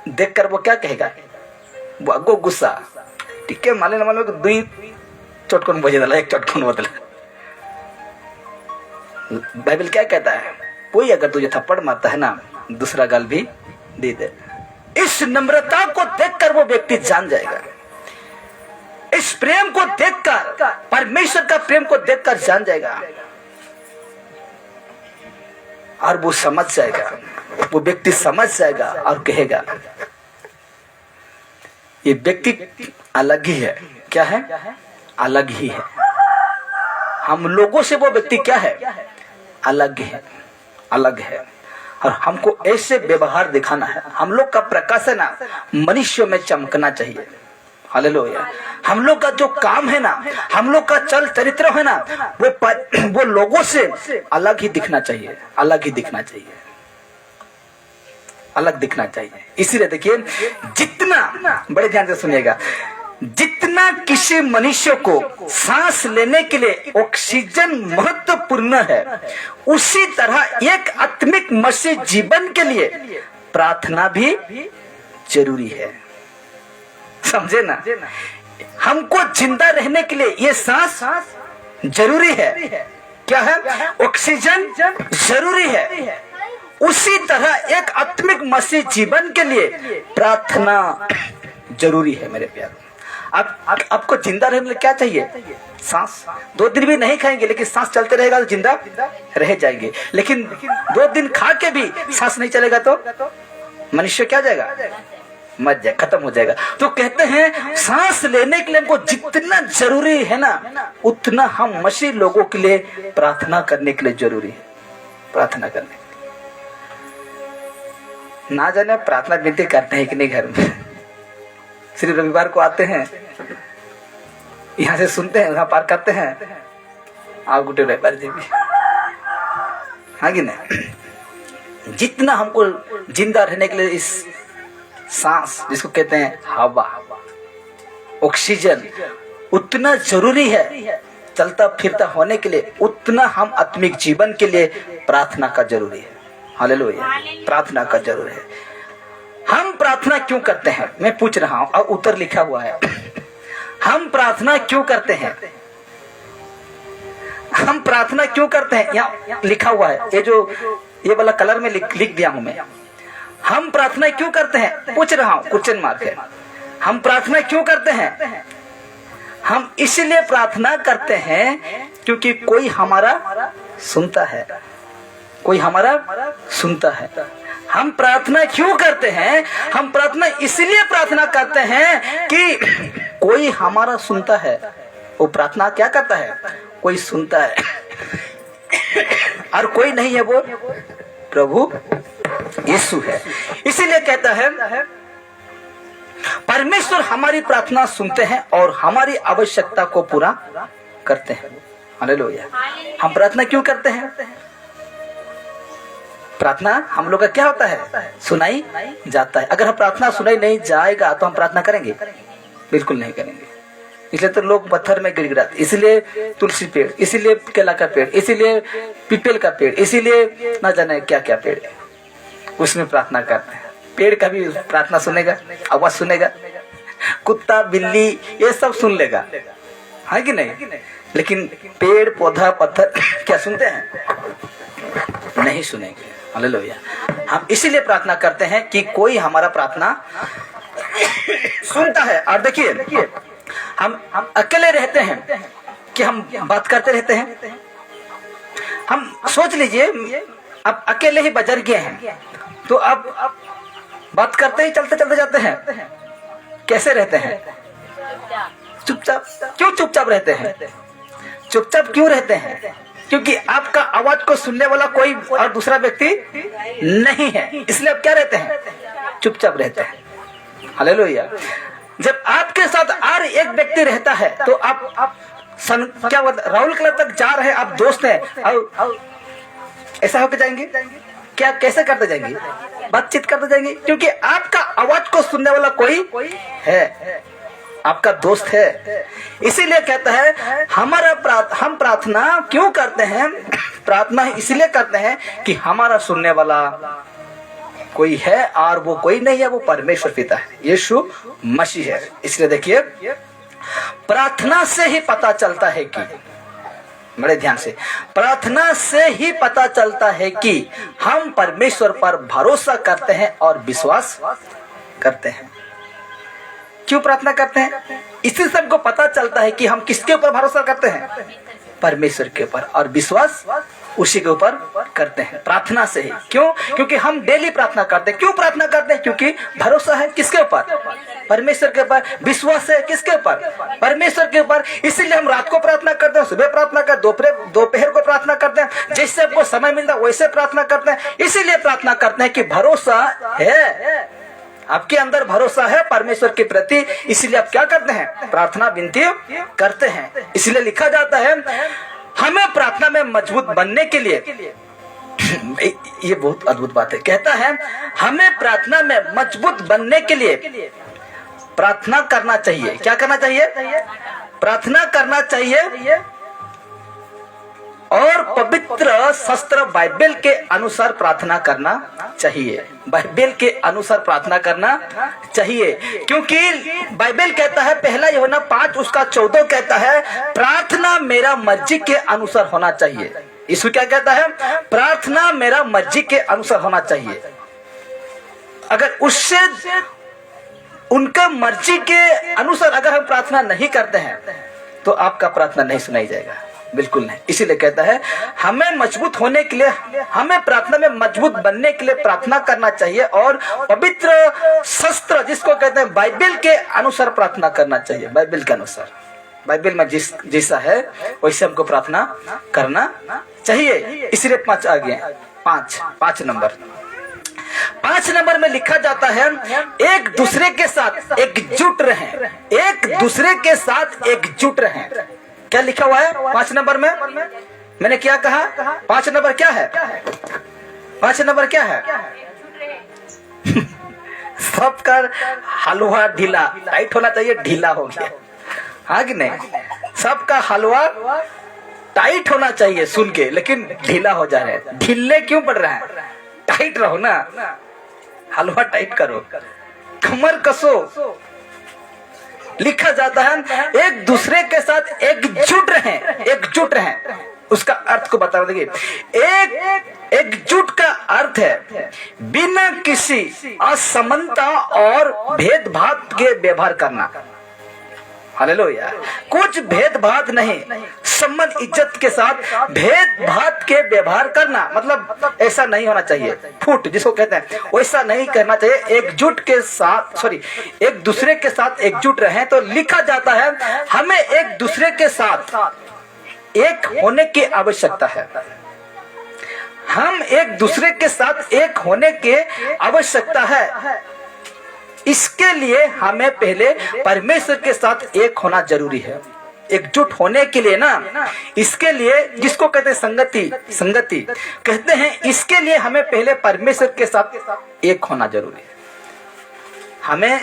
देखकर वो क्या कहेगा, वो आगो गुस्सा, ठीक है, माले न माले दुई चटकन बजे दला, एक चटकन बदला। बाइबल क्या कहता है, कोई अगर तुझे थप्पड़ मारता है ना, दूसरा गाल भी दे दे। इस नम्रता को देखकर वो व्यक्ति जान जाएगा, इस प्रेम को देखकर, परमेश्वर का प्रेम को देखकर जान जाएगा और वो समझ जाएगा वो व्यक्ति समझ जाएगा और कहेगा ये व्यक्ति अलग ही है। क्या है? अलग ही है। हम लोगों से वो व्यक्ति क्या है? अलग है, अलग है। और हमको ऐसे व्यवहार दिखाना है। हम लोग का प्रकाश है ना, मनुष्य में चमकना चाहिए। हालेलुया। हम लोग का जो काम है ना, हम लोग का चल चरित्र है ना, वो लोगों से अलग ही दिखना चाहिए, अलग ही दिखना चाहिए, अलग दिखना चाहिए। इसीलिए देखिए, जितना, बड़े ध्यान से सुनिएगा, जितना किसी मनुष्य को सांस लेने के लिए ऑक्सीजन महत्वपूर्ण है, उसी तरह एक आत्मिक मसीह जीवन के लिए प्रार्थना भी जरूरी है। समझे ना? हमको जिंदा रहने के लिए ये सांस जरूरी है। क्या है? ऑक्सीजन जरूरी है। उसी तरह एक आत्मिक मसीह जीवन के लिए प्रार्थना जरूरी है। मेरे प्यारे, आपको जिंदा रहने के लिए क्या चाहिए? सांस। 2 दिन भी नहीं खाएंगे लेकिन सांस चलते रहेगा तो जिंदा रह जाएंगे। लेकिन 2 दिन खा के भी सांस नहीं चलेगा तो मनुष्य क्या जाएगा? मर जाए, खत्म हो जाएगा। तो कहते हैं सांस लेने के लिए हमको जितना जरूरी है ना, उतना हम मसीह लोगों के लिए प्रार्थना करने के लिए जरूरी है। प्रार्थना करने के लिए ना जाने प्रार्थना विनती करते हैं कि नहीं घर में। सिर्फ रविवार को आते हैं, यहाँ से सुनते हैं, वहां पार करते हैं, आप गुटे रविवार जी भी, हाँ कि नहीं? जितना हमको जिंदा रहने के लिए इस सांस, जिसको कहते हैं हवा, ऑक्सीजन, उतना जरूरी है। चलता फिरता होने के लिए उतना हम आत्मिक जीवन के लिए प्रार्थना का जरूरी है। हालेलुया। प्रार्थना का जरूरी है। हम प्रार्थना क्यों करते हैं? मैं पूछ रहा हूं, और उत्तर लिखा हुआ है। हम प्रार्थना क्यों करते हैं? हम प्रार्थना क्यों करते हैं? यहाँ लिखा हुआ है, ये वाला कलर में लिख दिया हूं मैं। हम प्रार्थना क्यों करते हैं? पूछ रहा हूं, क्वेश्चन मार्क है। हम प्रार्थना क्यों करते हैं? हम इसलिए प्रार्थना करते हैं क्योंकि कोई हमारा सुनता है, कोई हमारा सुनता है। हम प्रार्थना क्यों करते हैं? हम प्रार्थना इसलिए प्रार्थना करते हैं कि कोई हमारा सुनता है। वो प्रार्थना क्या करता है? कोई सुनता है, और कोई नहीं है, वो प्रभु यीशु है। इसीलिए कहता है परमेश्वर हमारी प्रार्थना सुनते हैं और हमारी आवश्यकता को पूरा करते हैं। हालेलुया। हम प्रार्थना क्यों करते हैं? प्रार्थना हम लोग का क्या होता है? सुनाई जाता है। अगर हम प्रार्थना सुनाई नहीं जाएगा तो हम प्रार्थना करेंगे? बिल्कुल नहीं करेंगे। इसलिए तो लोग पत्थर में गिड़गिड़ाते, इसलिए तुलसी पेड़, इसीलिए केला का पेड़, इसीलिए पीपल का पेड़, इसीलिए ना जाने क्या क्या पेड़, उसमें प्रार्थना करते हैं। पेड़ का भी प्रार्थना सुनेगा, आवाज सुनेगा, कुत्ता बिल्ली ये सब सुन लेगा, है कि नहीं? लेकिन पेड़ पौधा पत्थर क्या सुनते हैं? नहीं सुनेंगे। हालेलुया। हम इसीलिए प्रार्थना करते हैं कि कोई हमारा प्रार्थना सुनता है। और देखिए, हम अकेले रहते हैं कि हम बात करते रहते हैं। हम सोच लीजिए, अब अकेले ही बजर गए हैं तो अब बात करते ही चलते चलते जाते हैं। कैसे रहते हैं? चुपचाप। क्यों चुपचाप रहते हैं? चुपचाप क्यों रहते हैं? क्योंकि आपका आवाज को सुनने वाला कोई और दूसरा व्यक्ति नहीं है, इसलिए आप क्या रहते हैं? चुपचाप रहते हैं। हालेलुया। जब आपके साथ और एक व्यक्ति रहता है तो आप क्या राहुल क्लब तक जा रहे हैं, आप दोस्त हैं, और ऐसा होकर जाएंगे क्या? कैसे करते जाएंगे? बातचीत करते जाएंगे, क्योंकि आपका आवाज को सुनने वाला कोई है, आपका दोस्त है। इसीलिए कहता है हम प्रार्थना क्यों करते हैं? प्रार्थना इसलिए करते हैं कि हमारा सुनने वाला कोई है, और वो कोई नहीं है, वो परमेश्वर पिता है, यीशु मसीह है। इसलिए देखिए, प्रार्थना से ही पता चलता है कि, बड़े ध्यान से, प्रार्थना से ही पता चलता है कि हम परमेश्वर पर भरोसा करते हैं और विश्वास करते हैं। क्यों प्रार्थना करते हैं? इसी से हमको पता चलता है कि हम किसके ऊपर भरोसा करते हैं? परमेश्वर के ऊपर, और विश्वास उसी के ऊपर करते हैं, प्रार्थना से ही। क्यों? क्योंकि हम डेली प्रार्थना करते हैं। क्यों प्रार्थना करते हैं? क्योंकि भरोसा है किसके ऊपर? परमेश्वर के ऊपर। विश्वास है किसके ऊपर? परमेश्वर के ऊपर। इसीलिए हम रात को प्रार्थना करते हैं, सुबह प्रार्थना करते हैं, दोपहर को प्रार्थना करते हैं, जैसे आपको समय मिलता है वैसे प्रार्थना करते हैं। इसीलिए प्रार्थना करते हैं कि भरोसा है, आपके अंदर भरोसा है परमेश्वर के प्रति, इसलिए आप क्या करते हैं? प्रार्थना विनती करते हैं। इसलिए लिखा जाता है हमें प्रार्थना में मजबूत बनने के लिए, ये बहुत अद्भुत बात है, कहता है हमें प्रार्थना में मजबूत बनने के लिए प्रार्थना करना चाहिए। क्या करना चाहिए? प्रार्थना करना चाहिए और पवित्र शास्त्र बाइबल के अनुसार प्रार्थना करना चाहिए। बाइबल के अनुसार प्रार्थना करना चाहिए, क्योंकि बाइबल कहता है, पहला यूहन्ना 5 उसका 14 कहता है प्रार्थना मेरा मर्जी के अनुसार होना चाहिए। यीशु क्या कहता है? प्रार्थना मेरा मर्जी के अनुसार होना चाहिए। अगर उससे उनका मर्जी के अनुसार अगर हम प्रार्थना नहीं करते हैं तो आपका प्रार्थना नहीं सुनाई जाएगा, बिल्कुल नहीं। इसीलिए कहता है हमें मजबूत होने के लिए, हमें प्रार्थना में मजबूत बनने के लिए प्रार्थना करना चाहिए और पवित्र शास्त्र जिसको कहते हैं बाइबल के अनुसार प्रार्थना करना चाहिए। बाइबल के अनुसार, बाइबल में जैसा है वैसे हमको प्रार्थना करना चाहिए। इसलिए 5 आ गए। 5 नंबर में लिखा जाता है एक दूसरे के साथ एकजुट रहें। एक दूसरे के साथ एकजुट रहें। क्या लिखा हुआ है 5 नंबर में? मैंने क्या कहा? 5 नंबर क्या है? 5 नंबर क्या है? सबका हलवा ढीला, टाइट होना चाहिए, ढीला हो गया, हाँ कि नहीं? सबका हलवा टाइट होना चाहिए सुन के, लेकिन ढीला हो जा रहा है। ढीले क्यों पड़ रहा है? टाइट रहो ना, हलवा टाइट करो, कमर कसो। लिखा जाता है एक दूसरे के साथ एकजुट रहें। एकजुट रहें, उसका अर्थ को बता देखिए। एकजुट का अर्थ है बिना किसी असमानता और भेदभाव के व्यवहार करना। हालेलुया। कुछ भेदभाव नहीं, सम्मान इज्जत के साथ भेदभाव के व्यवहार करना, मतलब ऐसा नहीं होना चाहिए। फूट जिसको कहते हैं वैसा नहीं करना चाहिए। एकजुट के साथ एक दूसरे के साथ एकजुट रहें। तो लिखा जाता है हमें एक दूसरे के साथ एक होने की आवश्यकता है। हम एक दूसरे के साथ एक होने की आवश्यकता है। इसके लिए हमें पहले परमेश्वर के साथ एक होना जरूरी है। एकजुट होने के लिए ना, इसके लिए जिसको कहते हैं संगति कहते हैं, इसके लिए हमें पहले परमेश्वर के साथ एक होना जरूरी है। हमें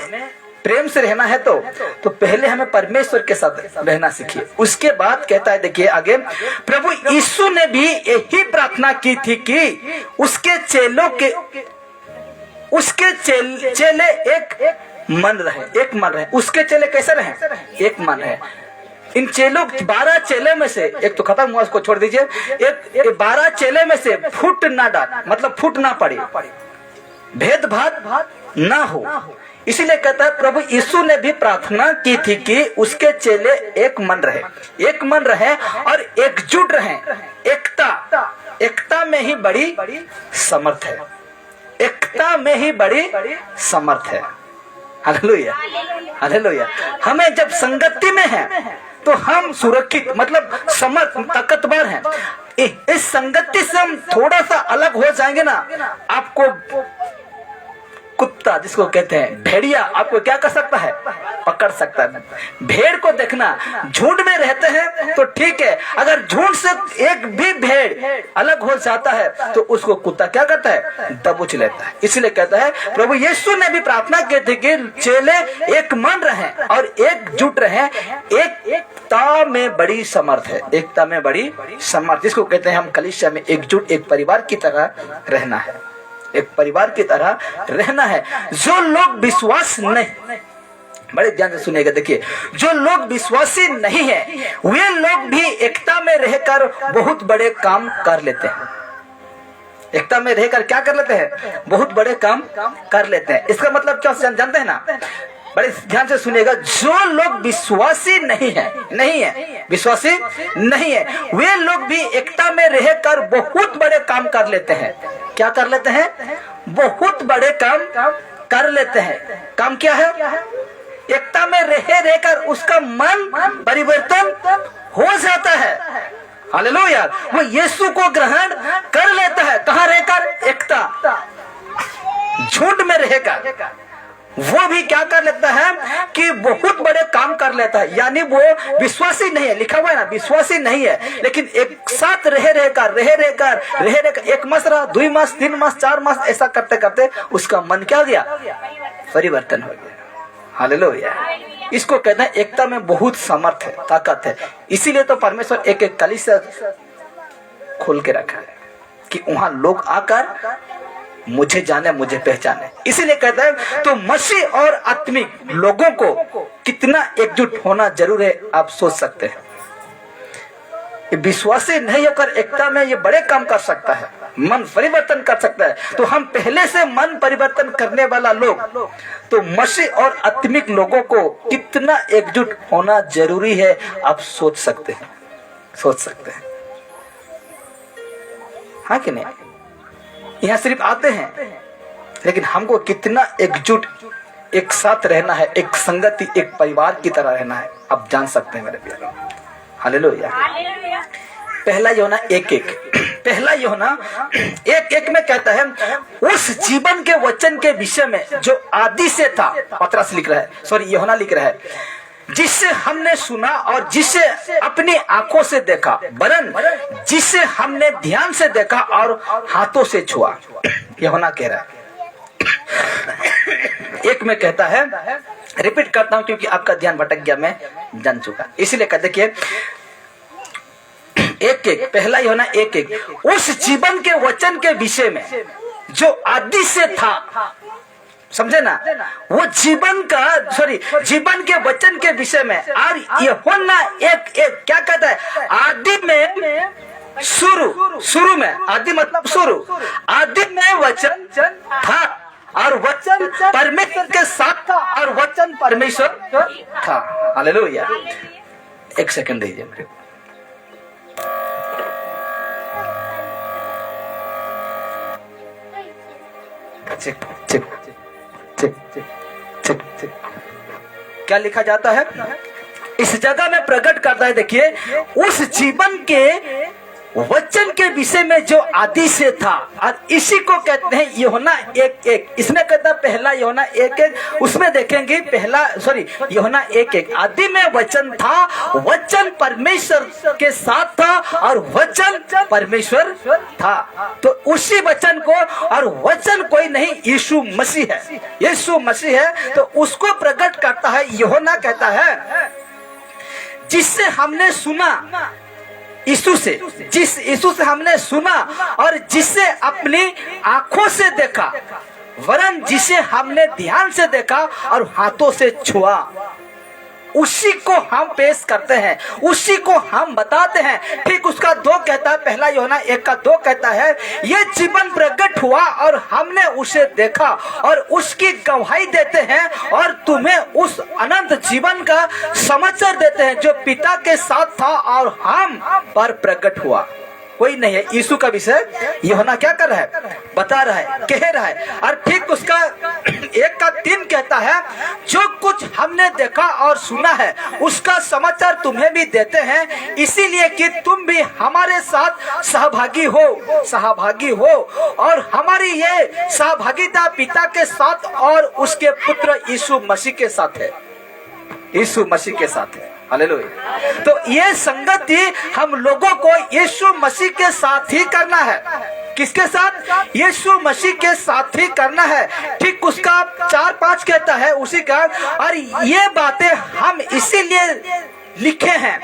प्रेम से रहना है तो पहले हमें परमेश्वर के साथ रहना सीखिए। उसके बाद कहता है, देखिए आगे, प्रभु यीशु ने भी यही प्रार्थना की थी कि उसके चेले एक मन रहे। उसके चेले कैसे रहे? एक मन रहे। इन चेलों 12 चेले में से एक तो खत्म हुआ, उसको छोड़ दीजिए। एक 12 चेले में से फूट ना डाल, मतलब फूट ना पड़े, भेदभाव ना हो। इसीलिए कहता है प्रभु यीशु ने भी प्रार्थना की थी कि उसके चेले एक मन रहे और एकजुट रहे। एकता में ही बड़ी समर्थ है। एकता में ही बड़ी समर्थ है। Hallelujah, hallelujah. हमें जब संगति में है तो हम सुरक्षित, मतलब समर्थ, ताकतवर हैं। इस संगति से हम थोड़ा सा अलग हो जाएंगे ना, आपको कुत्ता जिसको कहते हैं भेड़िया, आपको क्या कर सकता है? पकड़ सकता है। भेड़ को देखना, झुंड में रहते हैं तो ठीक है, अगर झुंड से एक भी भेड़ अलग हो जाता है तो उसको कुत्ता क्या करता है? दबोच लेता है। इसलिए कहता है प्रभु यीशु ने भी प्रार्थना की थी कि चेले एक मन रहे और एकजुट रहे। एकता में बड़ी समर्थ है। एकता में बड़ी समर्थ, जिसको कहते हैं हम कलीसिया में एकजुट, एक परिवार की तरह रहना है। एक परिवार की तरह रहना है। जो लोग विश्वास नहीं, बड़े ध्यान से सुनिएगा, देखिए, जो लोग विश्वासी नहीं है वे लोग भी एकता में रहकर बहुत बड़े काम कर लेते हैं। एकता में रहकर क्या कर लेते हैं? बहुत बड़े काम कर लेते हैं। इसका मतलब क्या जानते हैं ना? बड़े ध्यान से सुनिएगा, जो लोग विश्वासी नहीं है विश्वासी नहीं है, वे लोग भी एकता में रहकर बहुत बड़े काम कर लेते हैं। क्या कर लेते हैं? बहुत बड़े काम कर लेते हैं। काम क्या है? एकता में रहकर उसका मन परिवर्तन हो जाता है। हालेलुया। वो यीशु को ग्रहण कर लेता है। कहाँ रहकर? एकता, झुंड में रहकर वो भी क्या कर लेता है कि बहुत बड़े काम कर लेता है। यानी वो विश्वासी नहीं है, लिखा हुआ है ना, विश्वासी नहीं है, लेकिन एक साथ रहकर 1 मास रहा, 2 मास, 3 मास, 4 मास, ऐसा करते करते उसका मन क्या गया? परिवर्तन हो गया। हालेलुया। इसको कहते हैं एकता में बहुत सामर्थ है, ताकत है। इसीलिए तो परमेश्वर एक एक कलीसिया खोल के रखा है कि वहां लोग आकर मुझे जाने, मुझे पहचाने। इसीलिए कहता है तो मसीह और आत्मिक लोगों को कितना एकजुट होना जरूर है, आप सोच सकते हैं। विश्वासी नहीं होकर एकता में ये बड़े काम कर सकता है, मन परिवर्तन कर सकता है। तो हम पहले से मन परिवर्तन करने वाला लोग, तो मसीह और आत्मिक लोगों को कितना एकजुट होना जरूरी है, आप सोच सकते हैं, सोच सकते हैं, हाँ कि नहीं? यहाँ सिर्फ आते हैं, लेकिन हमको कितना एकजुट एक साथ रहना है, एक संगति, एक परिवार की तरह रहना है, आप जान सकते हैं मेरे प्यारे। हालेलुया। पहला यूहन्ना 1:1, पहला यूहन्ना 1:1 में कहता है उस जीवन के वचन के विषय में जो आदि से था, पतरस लिख रहा है, सॉरी यूहन्ना लिख रहा है, जिससे हमने सुना और जिसे अपनी आंखों से देखा, वरन जिसे हमने ध्यान से देखा और हाथों से छुआ। यूहन्ना कह रहा है। एक में कहता है, रिपीट करता हूं क्योंकि आपका ध्यान भटक गया, मैं जान चुका, इसीलिए कहते कि 1:1, पहला यूहन्ना 1:1, उस जीवन के वचन के विषय में जो आदि से था, समझे ना, वो जीवन के वचन के विषय में। और यूहन्ना 1:1 क्या कहता है? आदि में शुरू में, आदि मतलब शुरू, आदि में वचन था और वचन परमेश्वर के साथ था और वचन परमेश्वर था। हालेलुया। 1 सेकंड दीजिए मेरे को। Check check check check check check. क्या लिखा जाता है इस जगह में? प्रकट करता है, देखिए, उस जीवन के वचन के विषय में जो आदि से था, और इसी को कहते हैं यूहन्ना 1:1। इसमें कहता है पहला यूहन्ना 1:1, उसमें देखेंगे यूहन्ना 1:1, आदि में वचन था, वचन परमेश्वर के साथ था और वचन परमेश्वर था। तो उसी वचन को, और वचन कोई नहीं, यीशु मसीह है, यीशु मसीह है। तो उसको प्रकट करता है। यूहन्ना कहता है जिससे हमने सुना, जिस यीशु से हमने सुना और जिसे अपनी आंखों से देखा, वरन जिसे हमने ध्यान से देखा और हाथों से छुआ, उसी को हम पेश करते हैं, उसी को हम बताते हैं। ठीक उसका 2 कहता है, पहला यूहन्ना 1:2 कहता है ये जीवन प्रकट हुआ और हमने उसे देखा और उसकी गवाही देते हैं और तुम्हें उस अनंत जीवन का समाचार देते हैं जो पिता के साथ था और हम पर प्रकट हुआ। कोई नहीं है, यीशु का विषय यूहन्ना क्या कर रहा है? बता रहा है, कह रहा है। और ठीक उसका 1:3 कहता है जो कुछ हमने देखा और सुना है उसका समाचार तुम्हें भी देते हैं, इसीलिए कि तुम भी हमारे साथ सहभागी हो। और हमारी ये सहभागिता पिता के साथ और उसके पुत्र यीशु मसीह के साथ है, यीशु मसीह के साथ है। हालेलुया। तो ये संगति हम लोगों को यीशु मसीह के साथ ही करना है। किसके साथ? यीशु मसीह के साथ ही करना है। ठीक उसका 4-5 कहता है उसी का, और ये बातें हम इसीलिए लिखे हैं।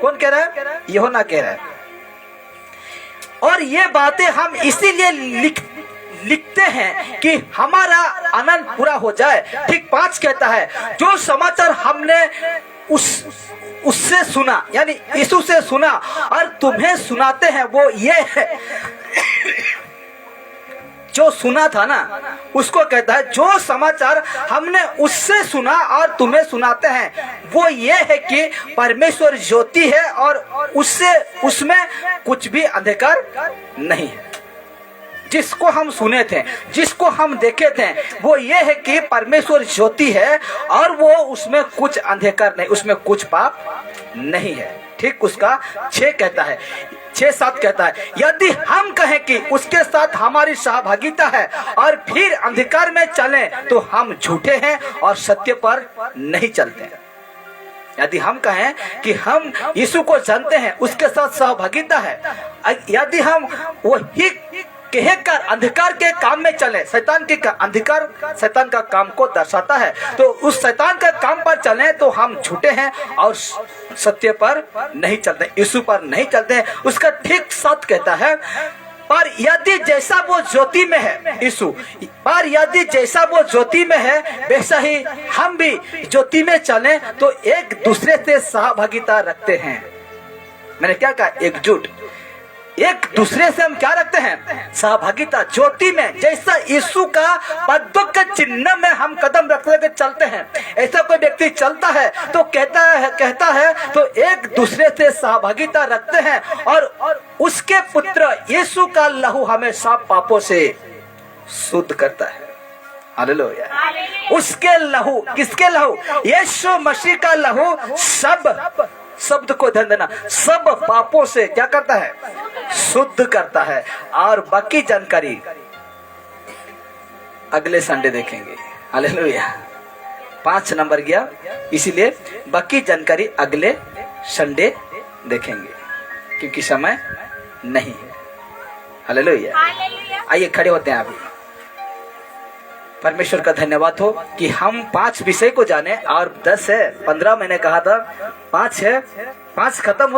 कौन कह रहा है? यूहन्ना कह रहा है। और ये बातें हम इसीलिए लिखते हैं कि हमारा आनंद पूरा हो जाए। ठीक 5 कहता है जो समाचार हमने उससे सुना, यानी यीशु से सुना और तुम्हें सुनाते हैं, वो ये है जो सुना था ना, उसको कहता है जो समाचार हमने उससे सुना और तुम्हें सुनाते हैं वो ये है कि परमेश्वर ज्योति है और उसमें कुछ भी अंधकार नहीं है। जिसको हम सुने थे, जिसको हम देखे थे, वो ये है कि परमेश्वर ज्योति है और वो उसमें कुछ अंधकार नहीं, उसमें कुछ पाप नहीं है। ठीक उसका 6-7 कहता है, यदि हम कहें कि उसके साथ हमारी सहभागिता है और फिर अंधकार में चलें तो हम झूठे हैं और सत्य पर नहीं चलते। यदि हम कहें कि हम यीशु को जानते हैं, उसके साथ सहभागिता है, यदि हम वही कहकर अंधकार के काम में चले, अंधकार शैतान का काम को दर्शाता है, तो उस शैतान का काम पर चले तो हम झूठे हैं और सत्य पर नहीं चलते, यीशु पर नहीं चलते हैं। उसका ठीक साथ कहता है, पर यदि जैसा वो ज्योति में है, यीशु पर यदि जैसा वो ज्योति में है वैसा ही हम भी ज्योति में चले तो एक दूसरे से सहभागिता रखते हैं। मैंने क्या कहा? एकजुट, एक दूसरे से हम क्या रखते हैं? सहभागिता। ज्योति में जैसा यीशु का पदों के चिन्ह में हम कदम रखते चलते हैं, ऐसा कोई व्यक्ति चलता है तो कहता है तो एक दूसरे से सहभागिता रखते हैं और उसके पुत्र यीशु का लहू हमें सब पापों से शुद्ध करता है। हालेलुया। उसके लहू, किसके लहू? यीशु मसीह का लहू सब शब्द को ध्यान देना, सब पापों से क्या करता है? शुद्ध करता है। और बाकी जानकारी अगले संडे देखेंगे। हालेलुया। 5 नंबर गया, इसीलिए बाकी जानकारी अगले संडे देखेंगे क्योंकि समय नहीं है। हालेलुया। आइए खड़े होते हैं अभी। परमेश्वर का धन्यवाद हो कि हम 5 विषय को जाने और 10 है, 15 मैंने कहा था, 5 है, 5 खत्म हो